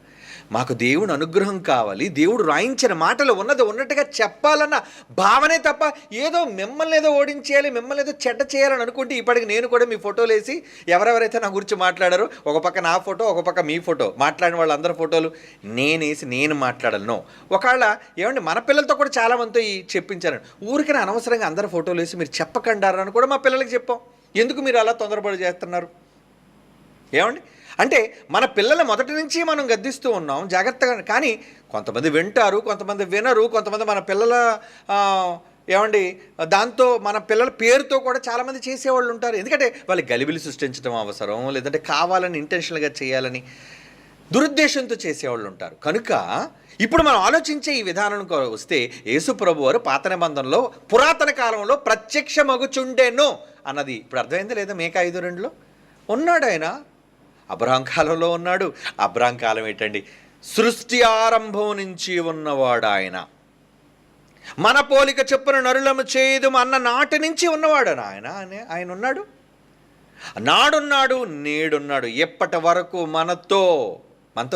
S1: మాకు దేవుని అనుగ్రహం కావాలి, దేవుడు రాయించిన మాటలు ఉన్నట్టుగా చెప్పాలన్న భావనే తప్ప ఏదో మిమ్మల్ని ఏదో ఓడించేయాలి, మిమ్మల్ని ఏదో చెడ్డ చేయాలని అనుకుంటే ఇప్పటికి నేను కూడా మీ ఫోటోలు వేసి ఎవరెవరైతే నా గురించి మాట్లాడారో, ఒక పక్క నా ఫోటో, ఒక పక్క మీ ఫోటో, మాట్లాడిన వాళ్ళందరి ఫోటోలు నేనేసి నేను మాట్లాడలను. ఒకవేళ ఏమండి మన పిల్లలతో కూడా చాలామందితో చెప్పించాను, ఊరికైనా అనవసరంగా అందరి ఫోటోలు వేసి మీరు చెప్పకండారని కూడా మా పిల్లలకి చెప్పాం. ఎందుకు మీరు అలా తొందరపడి చేస్తున్నారు? ఏమండి, అంటే మన పిల్లల మొదటి నుంచి మనం గద్దిస్తూ ఉన్నాం జాగ్రత్తగా, కానీ కొంతమంది వింటారు, కొంతమంది వినరు, కొంతమంది మన పిల్లల ఏమండి దాంతో మన పిల్లల పేరుతో కూడా చాలామంది చేసేవాళ్ళు ఉంటారు. ఎందుకంటే వాళ్ళు గలిబిలి సృష్టించడం అవసరం, లేదంటే కావాలని ఇంటెన్షనల్గా చేయాలని దురుద్దేశంతో చేసేవాళ్ళు ఉంటారు. కనుక ఇప్పుడు మనం ఆలోచించే ఈ విధానం వస్తే యేసు ప్రభు వారు పాత నిబంధనలో పురాతన కాలంలో ప్రత్యక్షమగుచుండెను అన్నది ఇప్పుడు అర్థమైందా లేదా? మేకా 5:2లో ఉన్నాడు ఆయన. అబ్రహాం కాలంలో ఉన్నాడు. అబ్రహాం కాలం ఏంటండి? సృష్టి ఆరంభం నుంచి ఉన్నవాడు ఆయన. మన పోలిక చొప్పున నరులము చేయుదుము అన్న నాటి నుంచి ఉన్నవాడు ఆయన ఉన్నాడు. నాడున్నాడు, నేడున్నాడు, ఎప్పటి వరకు మనతో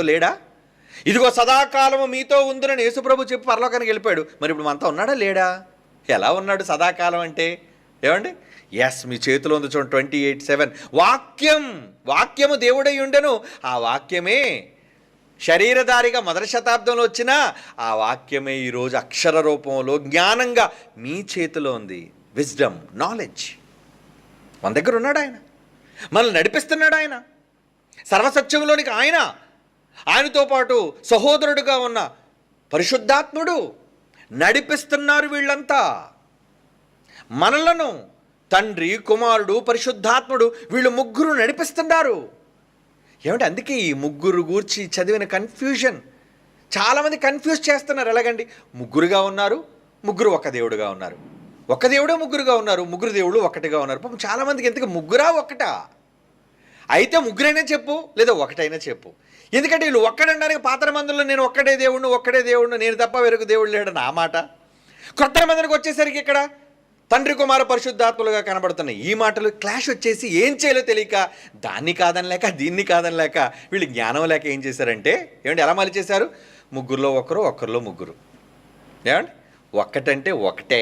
S1: లేడా? ఇదిగో సదాకాలము మీతో ఉందని యేసుప్రభు చెప్పి పరలోకానికి వెళ్ళిపోయాడు. మరి ఇప్పుడు మనతో ఉన్నాడా లేడా? ఎలా ఉన్నాడు సదాకాలం అంటే? ఏమండి? ఎస్, మీ చేతిలో ఉంది చూడండి 28:7. వాక్యము దేవుడై ఉండెను, ఆ వాక్యమే శరీరధారిగా మొదటి శతాబ్దంలో వచ్చిన ఆ వాక్యమే ఈరోజు అక్షర రూపంలో జ్ఞానంగా మీ చేతిలో ఉంది. విజ్డమ్, నాలెడ్జ్ మన దగ్గర ఉన్నాడు ఆయన. మనల్ని నడిపిస్తున్నాడు ఆయన సర్వసత్యంలోనికి. ఆయనతో పాటు సహోదరుడుగా ఉన్న పరిశుద్ధాత్ముడు నడిపిస్తున్నారు. వీళ్ళంతా మనలను తండ్రి, కుమారుడు, పరిశుద్ధాత్ముడు వీళ్ళు ముగ్గురు నడిపిస్తున్నారు. ఏమంటే అందుకే ఈ ముగ్గురు గూర్చి చదివిన కన్ఫ్యూజన్ చాలామంది కన్ఫ్యూజ్ చేస్తున్నారు. ఎలాగండి? ముగ్గురుగా ఉన్నారు, ముగ్గురు ఒక దేవుడుగా ఉన్నారు, ఒక దేవుడు ముగ్గురుగా ఉన్నారు, ముగ్గురు దేవుడు ఒకటిగా ఉన్నారు. పాపం చాలామందికి ఎందుకు ముగ్గురా ఒకటా? అయితే ముగ్గురైనా చెప్పు, లేదా ఒకటైనా చెప్పు. ఎందుకంటే వీళ్ళు ఒక్కడనడానికి పాత నిబంధనలో నేను ఒక్కడే దేవుడు నేను తప్ప వేరొక దేవుడు లేడు నా మాట. కొత్త నిబంధనకు వచ్చేసరికి ఇక్కడ తండ్రి, కుమార, పరిశుద్ధాత్ములుగా కనబడుతున్నాయి. ఈ మాటలు క్లాష్ వచ్చేసి ఏం చేయాలో తెలియక దాన్ని కాదనలేక దీన్ని కాదనలేక వీళ్ళు జ్ఞానం లేక ఏం చేశారంటే ఏమంటే ఎలా మళ్ళీ చేశారు? ముగ్గురులో ఒకరు, ఒకరిలో ముగ్గురు. ఏమండి? ఒక్కటంటే ఒకటే.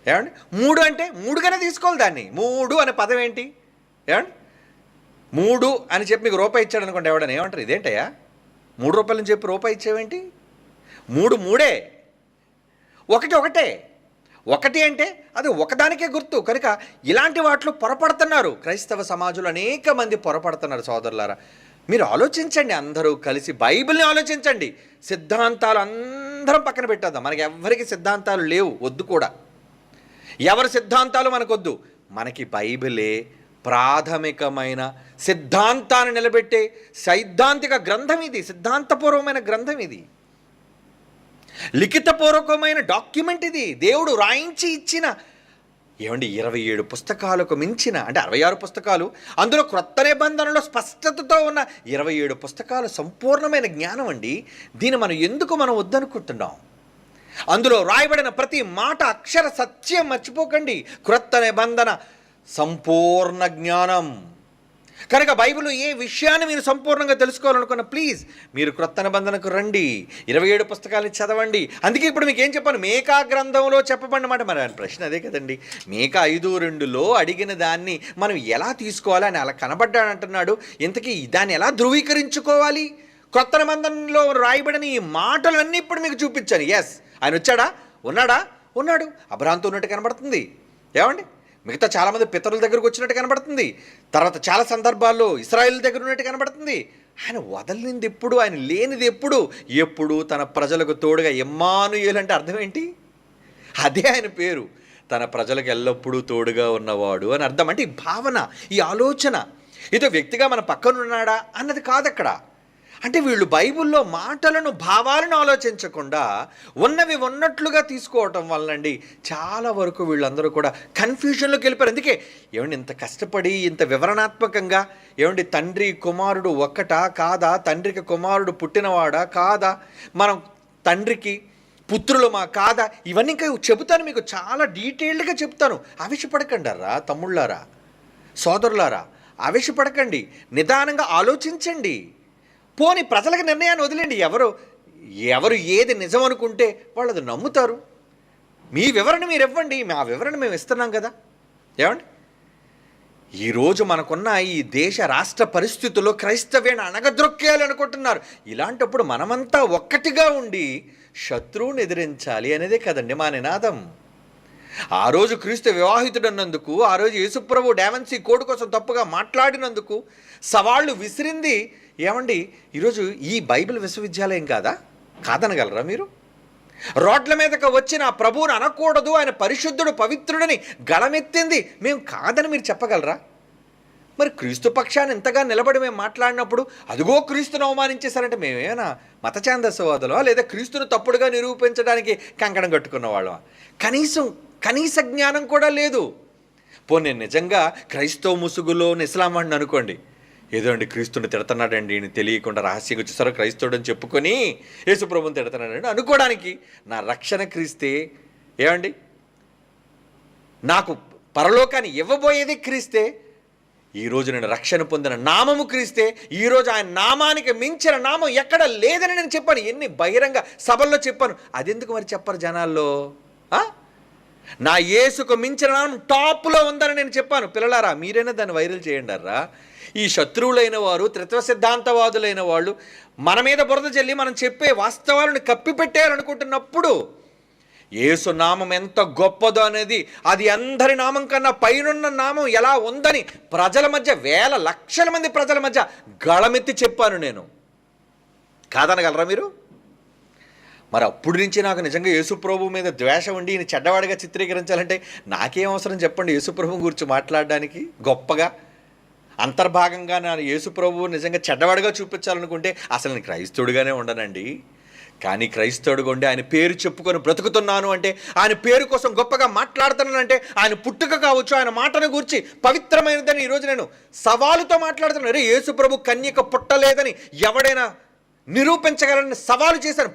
S1: ఏమండి? మూడు అంటే మూడుగానే తీసుకోవాలి దాన్ని. మూడు అనే పదం ఏంటి? ఏమండి? మూడు అని చెప్పి మీకు రూపాయి ఇచ్చాడు అనుకోండి, ఎవడని ఏమంటారు? ఇదేంటయ్యా 3 రూపాయలని చెప్పి రూపాయి ఇచ్చేవేంటి? మూడే, ఒకటే. ఒకటి అంటే అది ఒకదానికే గుర్తు. కనుక ఇలాంటి వాటిలో పొరపడుతున్నారు క్రైస్తవ సమాజంలో అనేక మంది పొరపడుతున్నారు. సోదరులారా, మీరు ఆలోచించండి, అందరూ కలిసి బైబిల్ని ఆలోచించండి. సిద్ధాంతాలు అందరం పక్కన పెట్టేద్దాం. మనకి ఎవరికి సిద్ధాంతాలు లేవు, వద్దు కూడా. ఎవరి సిద్ధాంతాలు మనకొద్దు. మనకి బైబిలే ప్రాథమికమైన సిద్ధాంతాన్ని నిలబెట్టే సైద్ధాంతిక గ్రంథం ఇది. సిద్ధాంతపూర్వమైన గ్రంథం ఇది. లిఖితపూర్వకమైన డాక్యుమెంట్ ఇది. దేవుడు రాయించి ఇచ్చిన 27 పుస్తకాలకు మించిన, అంటే 66 పుస్తకాలు, అందులో క్రొత్త నిబంధనలో స్పష్టతతో ఉన్న 27 పుస్తకాలు సంపూర్ణమైన జ్ఞానం అండి. దీన్ని మనం వద్దనుకుంటున్నాం. అందులో రాయబడిన ప్రతి మాట అక్షర సత్యం. మర్చిపోకండి, క్రొత్త నిబంధన సంపూర్ణ జ్ఞానం. కనుక బైబిల్ ఏ విషయాన్ని మీరు సంపూర్ణంగా తెలుసుకోవాలనుకున్న ప్లీజ్ మీరు క్రొత్త నిబంధనకు రండి, 27 పుస్తకాలని చదవండి. అందుకే ఇప్పుడు మీకు ఏం చెప్పాను? మేకా గ్రంథంలో చెప్పబడిన మాట. మరి ప్రశ్న అదే కదండి. మేకా 5:2లో అడిగిన దాన్ని మనం ఎలా తీసుకోవాలి అని అలా కనబడ్డాడంటున్నాడు. ఇంతకీ దాన్ని ఎలా ధృవీకరించుకోవాలి? క్రొత్త నిబంధనలో రాయబడిన ఈ మాటలన్నీ ఇప్పుడు మీకు చూపించాను. ఎస్, ఆయన వచ్చాడా? ఉన్నాడు. అబ్రహాంతో ఉన్నట్టు కనబడుతుంది. ఏమండి? మిగతా చాలామంది పితరుల దగ్గరకు వచ్చినట్టు కనబడుతుంది. తర్వాత చాలా సందర్భాల్లో ఇశ్రాయేల్ దగ్గర ఉన్నట్టు కనబడుతుంది. ఆయన వదలింది ఎప్పుడు? ఆయన లేనిది ఎప్పుడు తన ప్రజలకు తోడుగా. ఇమ్మానుయేలు అంటే అర్థం ఏంటి? అదే ఆయన పేరు. తన ప్రజలకు ఎల్లప్పుడూ తోడుగా ఉన్నవాడు అని అర్థం. అంటే ఈ భావన, ఈ ఆలోచన ఇదో వ్యక్తిగా మన పక్కన ఉన్నాడా అన్నది కాదు అక్కడ. అంటే వీళ్ళు బైబిల్లో మాటలను, భావాలను ఆలోచించకుండా ఉన్నవి ఉన్నట్లుగా తీసుకోవటం వలనండి చాలా వరకు వీళ్ళందరూ కూడా కన్ఫ్యూజన్లోకి వెళ్ళిపోయారు. అందుకే ఏమండి ఇంత కష్టపడి ఇంత వివరణాత్మకంగా ఏమండి తండ్రి కుమారుడు ఒక్కటా కాదా, తండ్రికి కుమారుడు పుట్టినవాడా కాదా, మనం తండ్రికి పుత్రులమా కాదా, ఇవన్నీ ఇంకా చెబుతాను, మీకు చాలా డీటెయిల్డ్గా చెప్తాను. ఆవేశపడకండి తమ్ముళ్ళారా, సోదరులారా, ఆవేశపడకండి. నిదానంగా ఆలోచించండి. పోని ప్రజలకు నిర్ణయాన్ని వదిలేండి. ఎవరు ఏది నిజం అనుకుంటే వాళ్ళు అది నమ్ముతారు. మీ వివరణ మీరు ఇవ్వండి, మా వివరణ మేము ఇస్తున్నాం కదా. ఏమండి? ఈరోజు మనకున్న ఈ దేశ రాష్ట్ర పరిస్థితుల్లో క్రైస్తవ్యాన్ని అణగద్రొక్కేయాలి అనుకుంటున్నారు. ఇలాంటప్పుడు మనమంతా ఒక్కటిగా ఉండి శత్రువుని ఎదిరించాలి అనేదే కదండి మా నినాదం. ఆ రోజు క్రీస్తు వివాహితుడన్నందుకు, ఆ రోజు యేసుప్రభు డావెన్సీ కోడ్ కోసం తప్పుగా మాట్లాడినందుకు సవాళ్ళు విసిరింది ఏమండి ఈరోజు ఈ బైబిల్ విశ్వవిద్యాలయం కాదనగలరా మీరు? రోడ్ల మీదకి వచ్చిన ఆ ప్రభువుని అనకూడదు, ఆయన పరిశుద్ధుడు పవిత్రుడని గళమెత్తింది మేము కాదని మీరు చెప్పగలరా? మరి క్రీస్తు పక్షాన్ని ఇంతగా నిలబడి మేము మాట్లాడినప్పుడు అదిగో క్రీస్తును అవమానించేశారంటే మేమేమైనా మత ఛాందస్యవాదులా, లేదా క్రీస్తును తప్పుడుగా నిరూపించడానికి కంకణం కట్టుకున్న వాళ్ళం? కనీస జ్ఞానం కూడా లేదు. పోనీ నిజంగా క్రైస్తవ ముసుగులో ఇస్లాం వాడిని అనుకోండి, ఏదో అండి క్రీస్తుని తిడుతున్నాడండి అని తెలియకుండా రహస్యంగా చూసారో క్రైస్తవుడు అని చెప్పుకొని యేసుప్రభుని తిడుతున్నాడండి అనుకోవడానికి నా రక్షణ క్రీస్తే, ఏమండి నాకు పరలోకాన్ని ఇవ్వబోయేది క్రీస్తే, ఈరోజు నేను రక్షణ పొందిన నామము క్రీస్తే, ఈరోజు ఆయన నామానికి మించిన నామం ఎక్కడ లేదని నేను చెప్పాను. ఎన్ని బహిరంగ సభల్లో చెప్పాను. అదెందుకు మరి చెప్పరు జనాల్లో? నా యేసుకు మించిన నామం టాప్లో ఉందని నేను చెప్పాను. పిల్లలారా, మీరైనా దాన్ని వైరల్ చేయండి అర్రా. ఈ శత్రువులైన వారు, త్రిత్వ సిద్ధాంతవాదులైన వాళ్ళు మన మీద బురద జల్లి మనం చెప్పే వాస్తవాలను కప్పిపెట్టేయాలనుకుంటున్నప్పుడు యేసు నామం ఎంత గొప్పదో అనేది, అది అందరి నామం కన్నా పైనున్న నామం ఎలా ఉందని ప్రజల మధ్య, వేల లక్షల మంది ప్రజల మధ్య గళమెత్తి చెప్పాను నేను. కాదనగలరా మీరు? మరి అప్పుడు నుంచి నాకు నిజంగా యేసుప్రభు మీద ద్వేషం ఉండి ఈయన చెడ్డవాడిగా చిత్రీకరించాలంటే నాకేం అవసరం చెప్పండి? యేసుప్రభు గురించి మాట్లాడడానికి గొప్పగా అంతర్భాగంగా నా యేసుప్రభు నిజంగా చెడ్డవాడిగా చూపించాలనుకుంటే అసలు నేను క్రైస్తవుడిగానే ఉండనండి. కానీ క్రైస్తవుడిగా ఉండి ఆయన పేరు చెప్పుకొని బ్రతుకుతున్నాను అంటే, ఆయన పేరు కోసం గొప్పగా మాట్లాడుతున్నానంటే, ఆయన పుట్టుక కావచ్చు, ఆయన మాటను గూర్చి పవిత్రమైనదని ఈరోజు నేను సవాలుతో మాట్లాడుతున్నాను. అరే యేసుప్రభు కన్యక పుట్టలేదని ఎవడైనా నిరూపించగలని సవాలు చేశాను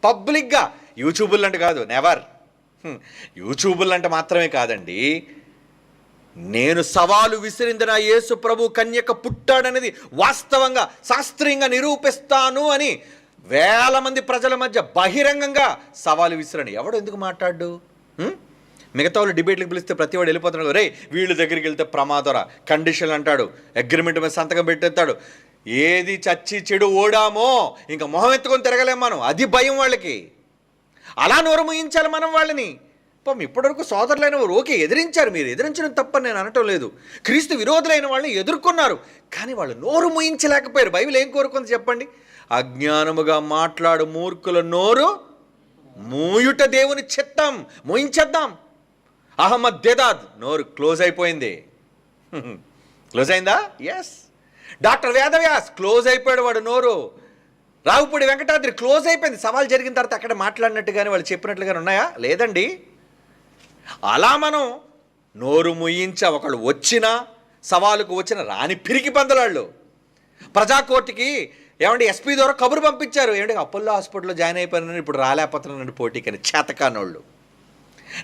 S1: పబ్లిక్గా. యూట్యూబుల్ అంటే కాదు, నెవర్. యూట్యూబుల్ అంటే మాత్రమే కాదండి, నేను సవాలు విసిరింది నా యేసు ప్రభు కన్యక పుట్టాడనేది వాస్తవంగా శాస్త్రీయంగా నిరూపిస్తాను అని వేల మంది ప్రజల మధ్య బహిరంగంగా సవాలు విసిరని ఎవడు ఎందుకు మాట్లాడు? మిగతా వాళ్ళు డిబేట్లకు పిలిస్తే ప్రతి వాడు వెళ్ళిపోతున్నాడు. రే వీళ్ళ దగ్గరికి వెళ్తే ప్రమాదరా, కండిషన్లు అంటాడు, అగ్రిమెంట్ మీద సంతకం పెట్టేస్తాడు. ఏది చచ్చి చెడు ఓడామో ఇంకా మొహం ఎత్తుకొని తిరగలేం మనం. అది భయం వాళ్ళకి. అలా నోరు ముయించాలి మనం వాళ్ళని. పాపం ఇప్పటివరకు సోదరులైన వారు ఓకే ఎదిరించారు, మీరు ఎదిరించడం తప్పని నేను అనటం లేదు. క్రీస్తు విరోధులైన వాళ్ళని ఎదుర్కొన్నారు, కానీ వాళ్ళు నోరు ముయించలేకపోయారు. బైబిల్ ఏం కోరుకుంది చెప్పండి? అజ్ఞానముగా మాట్లాడు మూర్ఖుల నోరు మూయుట దేవుని చిత్తం. మోయించేద్దాం. అహ్మద్ దేదాద్ నోరు క్లోజ్ అయిపోయింది. క్లోజ్ అయిందా? ఎస్. డాక్టర్ వేదవ్యాస్ క్లోజ్ అయిపోయాడు వాడు నోరు. రావుపూడి వెంకటాద్రి క్లోజ్ అయిపోయింది. సవాల్ జరిగిన తర్వాత అక్కడ మాట్లాడినట్టుగానే వాళ్ళు చెప్పినట్లుగానే ఉన్నాయా? లేదండి. అలా మనం నోరు ముయించ ఒకళ్ళు వచ్చినా సవాలుకు వచ్చిన రాని పిరికి పందలాళ్ళు ప్రజాకోర్టుకి ఏమంటే ఎస్పీ ద్వారా కబురు పంపించారు. ఏమంటే అపోలో హాస్పిటల్లో జాయిన్ అయిపోయినాను, ఇప్పుడు రాలేకపోతున్నాను పోటీకని చేతకానోళ్ళు.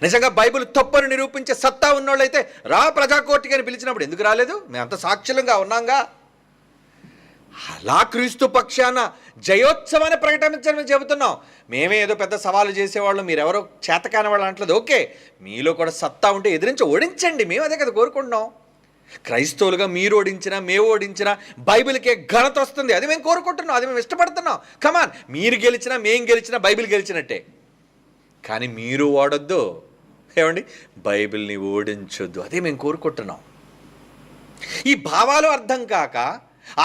S1: నిజంగా బైబిల్ తప్పని నిరూపించే సత్తా ఉన్నోళ్ళు అయితే రా ప్రజాకోర్టుకి అని పిలిచినప్పుడు ఎందుకు రాలేదు? మేమంత సాక్షులంగా ఉన్నాంగా. అలా క్రీస్తు పక్షాన జయోత్సవాన్ని ప్రకటించమని చెబుతున్నాం. మేమే ఏదో పెద్ద సవాలు చేసేవాళ్ళు, మీరెవరో చేతకాని వాళ్ళు అంటలేదు. ఓకే, మీలో కూడా సత్తా ఉంటే ఎదిరించి ఓడించండి. మేము అదే కదా కోరుకుంటున్నాం. క్రైస్తవులుగా మీరు ఓడించినా మేము ఓడించినా బైబిల్కే ఘనత వస్తుంది. అది మేము కోరుకుంటున్నాం, అది మేము ఇష్టపడుతున్నాం. కమాన్, మీరు గెలిచినా మేము గెలిచినా బైబిల్ గెలిచినట్టే. కానీ మీరు ఓడొద్దు, ఏమండి బైబిల్ని ఓడించొద్దు, అదే మేము కోరుకుంటున్నాం. ఈ భావాలు అర్థం కాక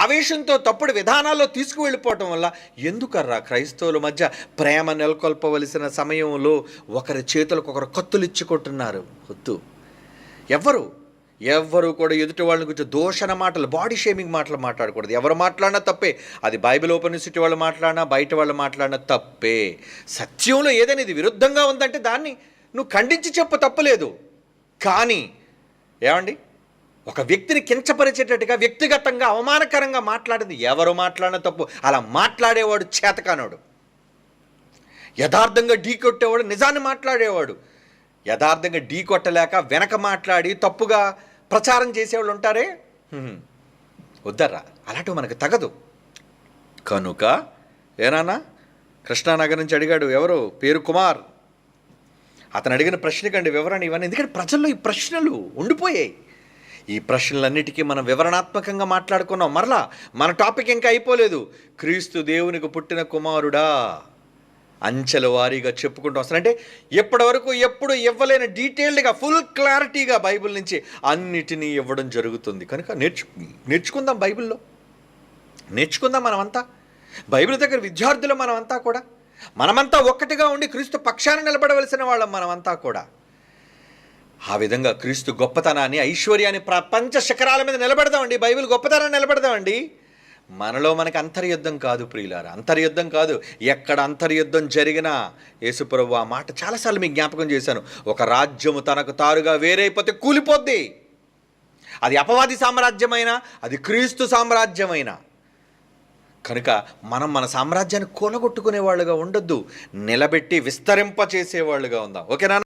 S1: ఆవేశంతో తప్పుడు విధానాల్లో తీసుకువెళ్ళిపోవటం వల్ల ఎందుకర్రా క్రైస్తవుల మధ్య ప్రేమ నెలకొల్పవలసిన సమయంలో ఒకరి చేతులకు ఒకరు కత్తులు ఇచ్చుకుంటున్నారు? వద్దు. ఎవ్వరు కూడా ఎదుటి వాళ్ళని గురించి దూషణ మాటలు, బాడీ షేమింగ్ మాటలు మాట్లాడకూడదు. ఎవరు మాట్లాడినా తప్పే. అది బైబిల్ ఓపెన్ యూనివర్సిటీ వాళ్ళు మాట్లాడినా, బయట వాళ్ళు మాట్లాడినా తప్పే. సత్యంలో ఏదైనా ఇది విరుద్ధంగా ఉందంటే దాన్ని నువ్వు ఖండించి చెప్పు, తప్పలేదు. కానీ ఏమండి ఒక వ్యక్తిని కించపరిచేటట్టుగా వ్యక్తిగతంగా అవమానకరంగా మాట్లాడింది ఎవరు మాట్లాడినా తప్పు. అలా మాట్లాడేవాడు చేతకానోడు. యథార్థంగా ఢీ కొట్టేవాడు నిజాన్ని మాట్లాడేవాడు. యథార్థంగా ఢీ కొట్టలేక వెనక మాట్లాడి తప్పుగా ప్రచారం చేసేవాళ్ళు ఉంటారే, వద్దర్రా, అలాంటివి మనకు తగదు. కనుక ఏనానా కృష్ణానగర్ నుంచి అడిగాడు, ఎవరు పేరు కుమార్, అతను అడిగిన ప్రశ్నకండి వివరణ ఇవన్నీ. ఎందుకంటే ప్రజల్లో ఈ ప్రశ్నలు ఉండిపోయాయి. ఈ ప్రశ్నలన్నిటికీ మనం వివరణాత్మకంగా మాట్లాడుకున్నాం. మరలా మన టాపిక్ ఇంకా అయిపోలేదు. క్రీస్తు దేవునికి పుట్టిన కుమారుడా అంచెల వారీగా చెప్పుకుంటూ వస్తారు. అంటే ఎప్పటి వరకు ఎప్పుడు ఇవ్వలేని డీటెయిల్డ్గా ఫుల్ క్లారిటీగా బైబిల్ నుంచి అన్నిటినీ ఇవ్వడం జరుగుతుంది. కనుక నేర్చుకుందాం, బైబిల్లో నేర్చుకుందాం. మనమంతా బైబిల్ దగ్గర విద్యార్థులు, మనమంతా ఒక్కటిగా ఉండి క్రీస్తు పక్షాన నిలబడవలసిన వాళ్ళం మనమంతా కూడా. ఆ విధంగా క్రీస్తు గొప్పతనాన్ని, ఐశ్వర్యాన్ని ప్రపంచ శిఖరాల మీద నిలబెడదామండి. బైబిల్ గొప్పతనాన్ని నిలబెడదామండి. మనలో మనకి అంతర్యుద్ధం కాదు ప్రియులారా, అంతర్యుద్ధం కాదు. ఎక్కడ అంతర్యుద్ధం జరిగినా యేసుప్రభు ఆ మాట చాలాసార్లు మీకు జ్ఞాపకం చేశాను. ఒక రాజ్యము తనకు తారుగా వేరైపోతే కూలిపోద్ది. అది అపవాది సామ్రాజ్యమైనా, అది క్రీస్తు సామ్రాజ్యమైనా. కనుక మనం మన సామ్రాజ్యాన్ని కూలగొట్టుకునే వాళ్ళుగా ఉండొద్దు, నిలబెట్టి విస్తరింపచేసేవాళ్ళుగా ఉందాం. ఓకేనా?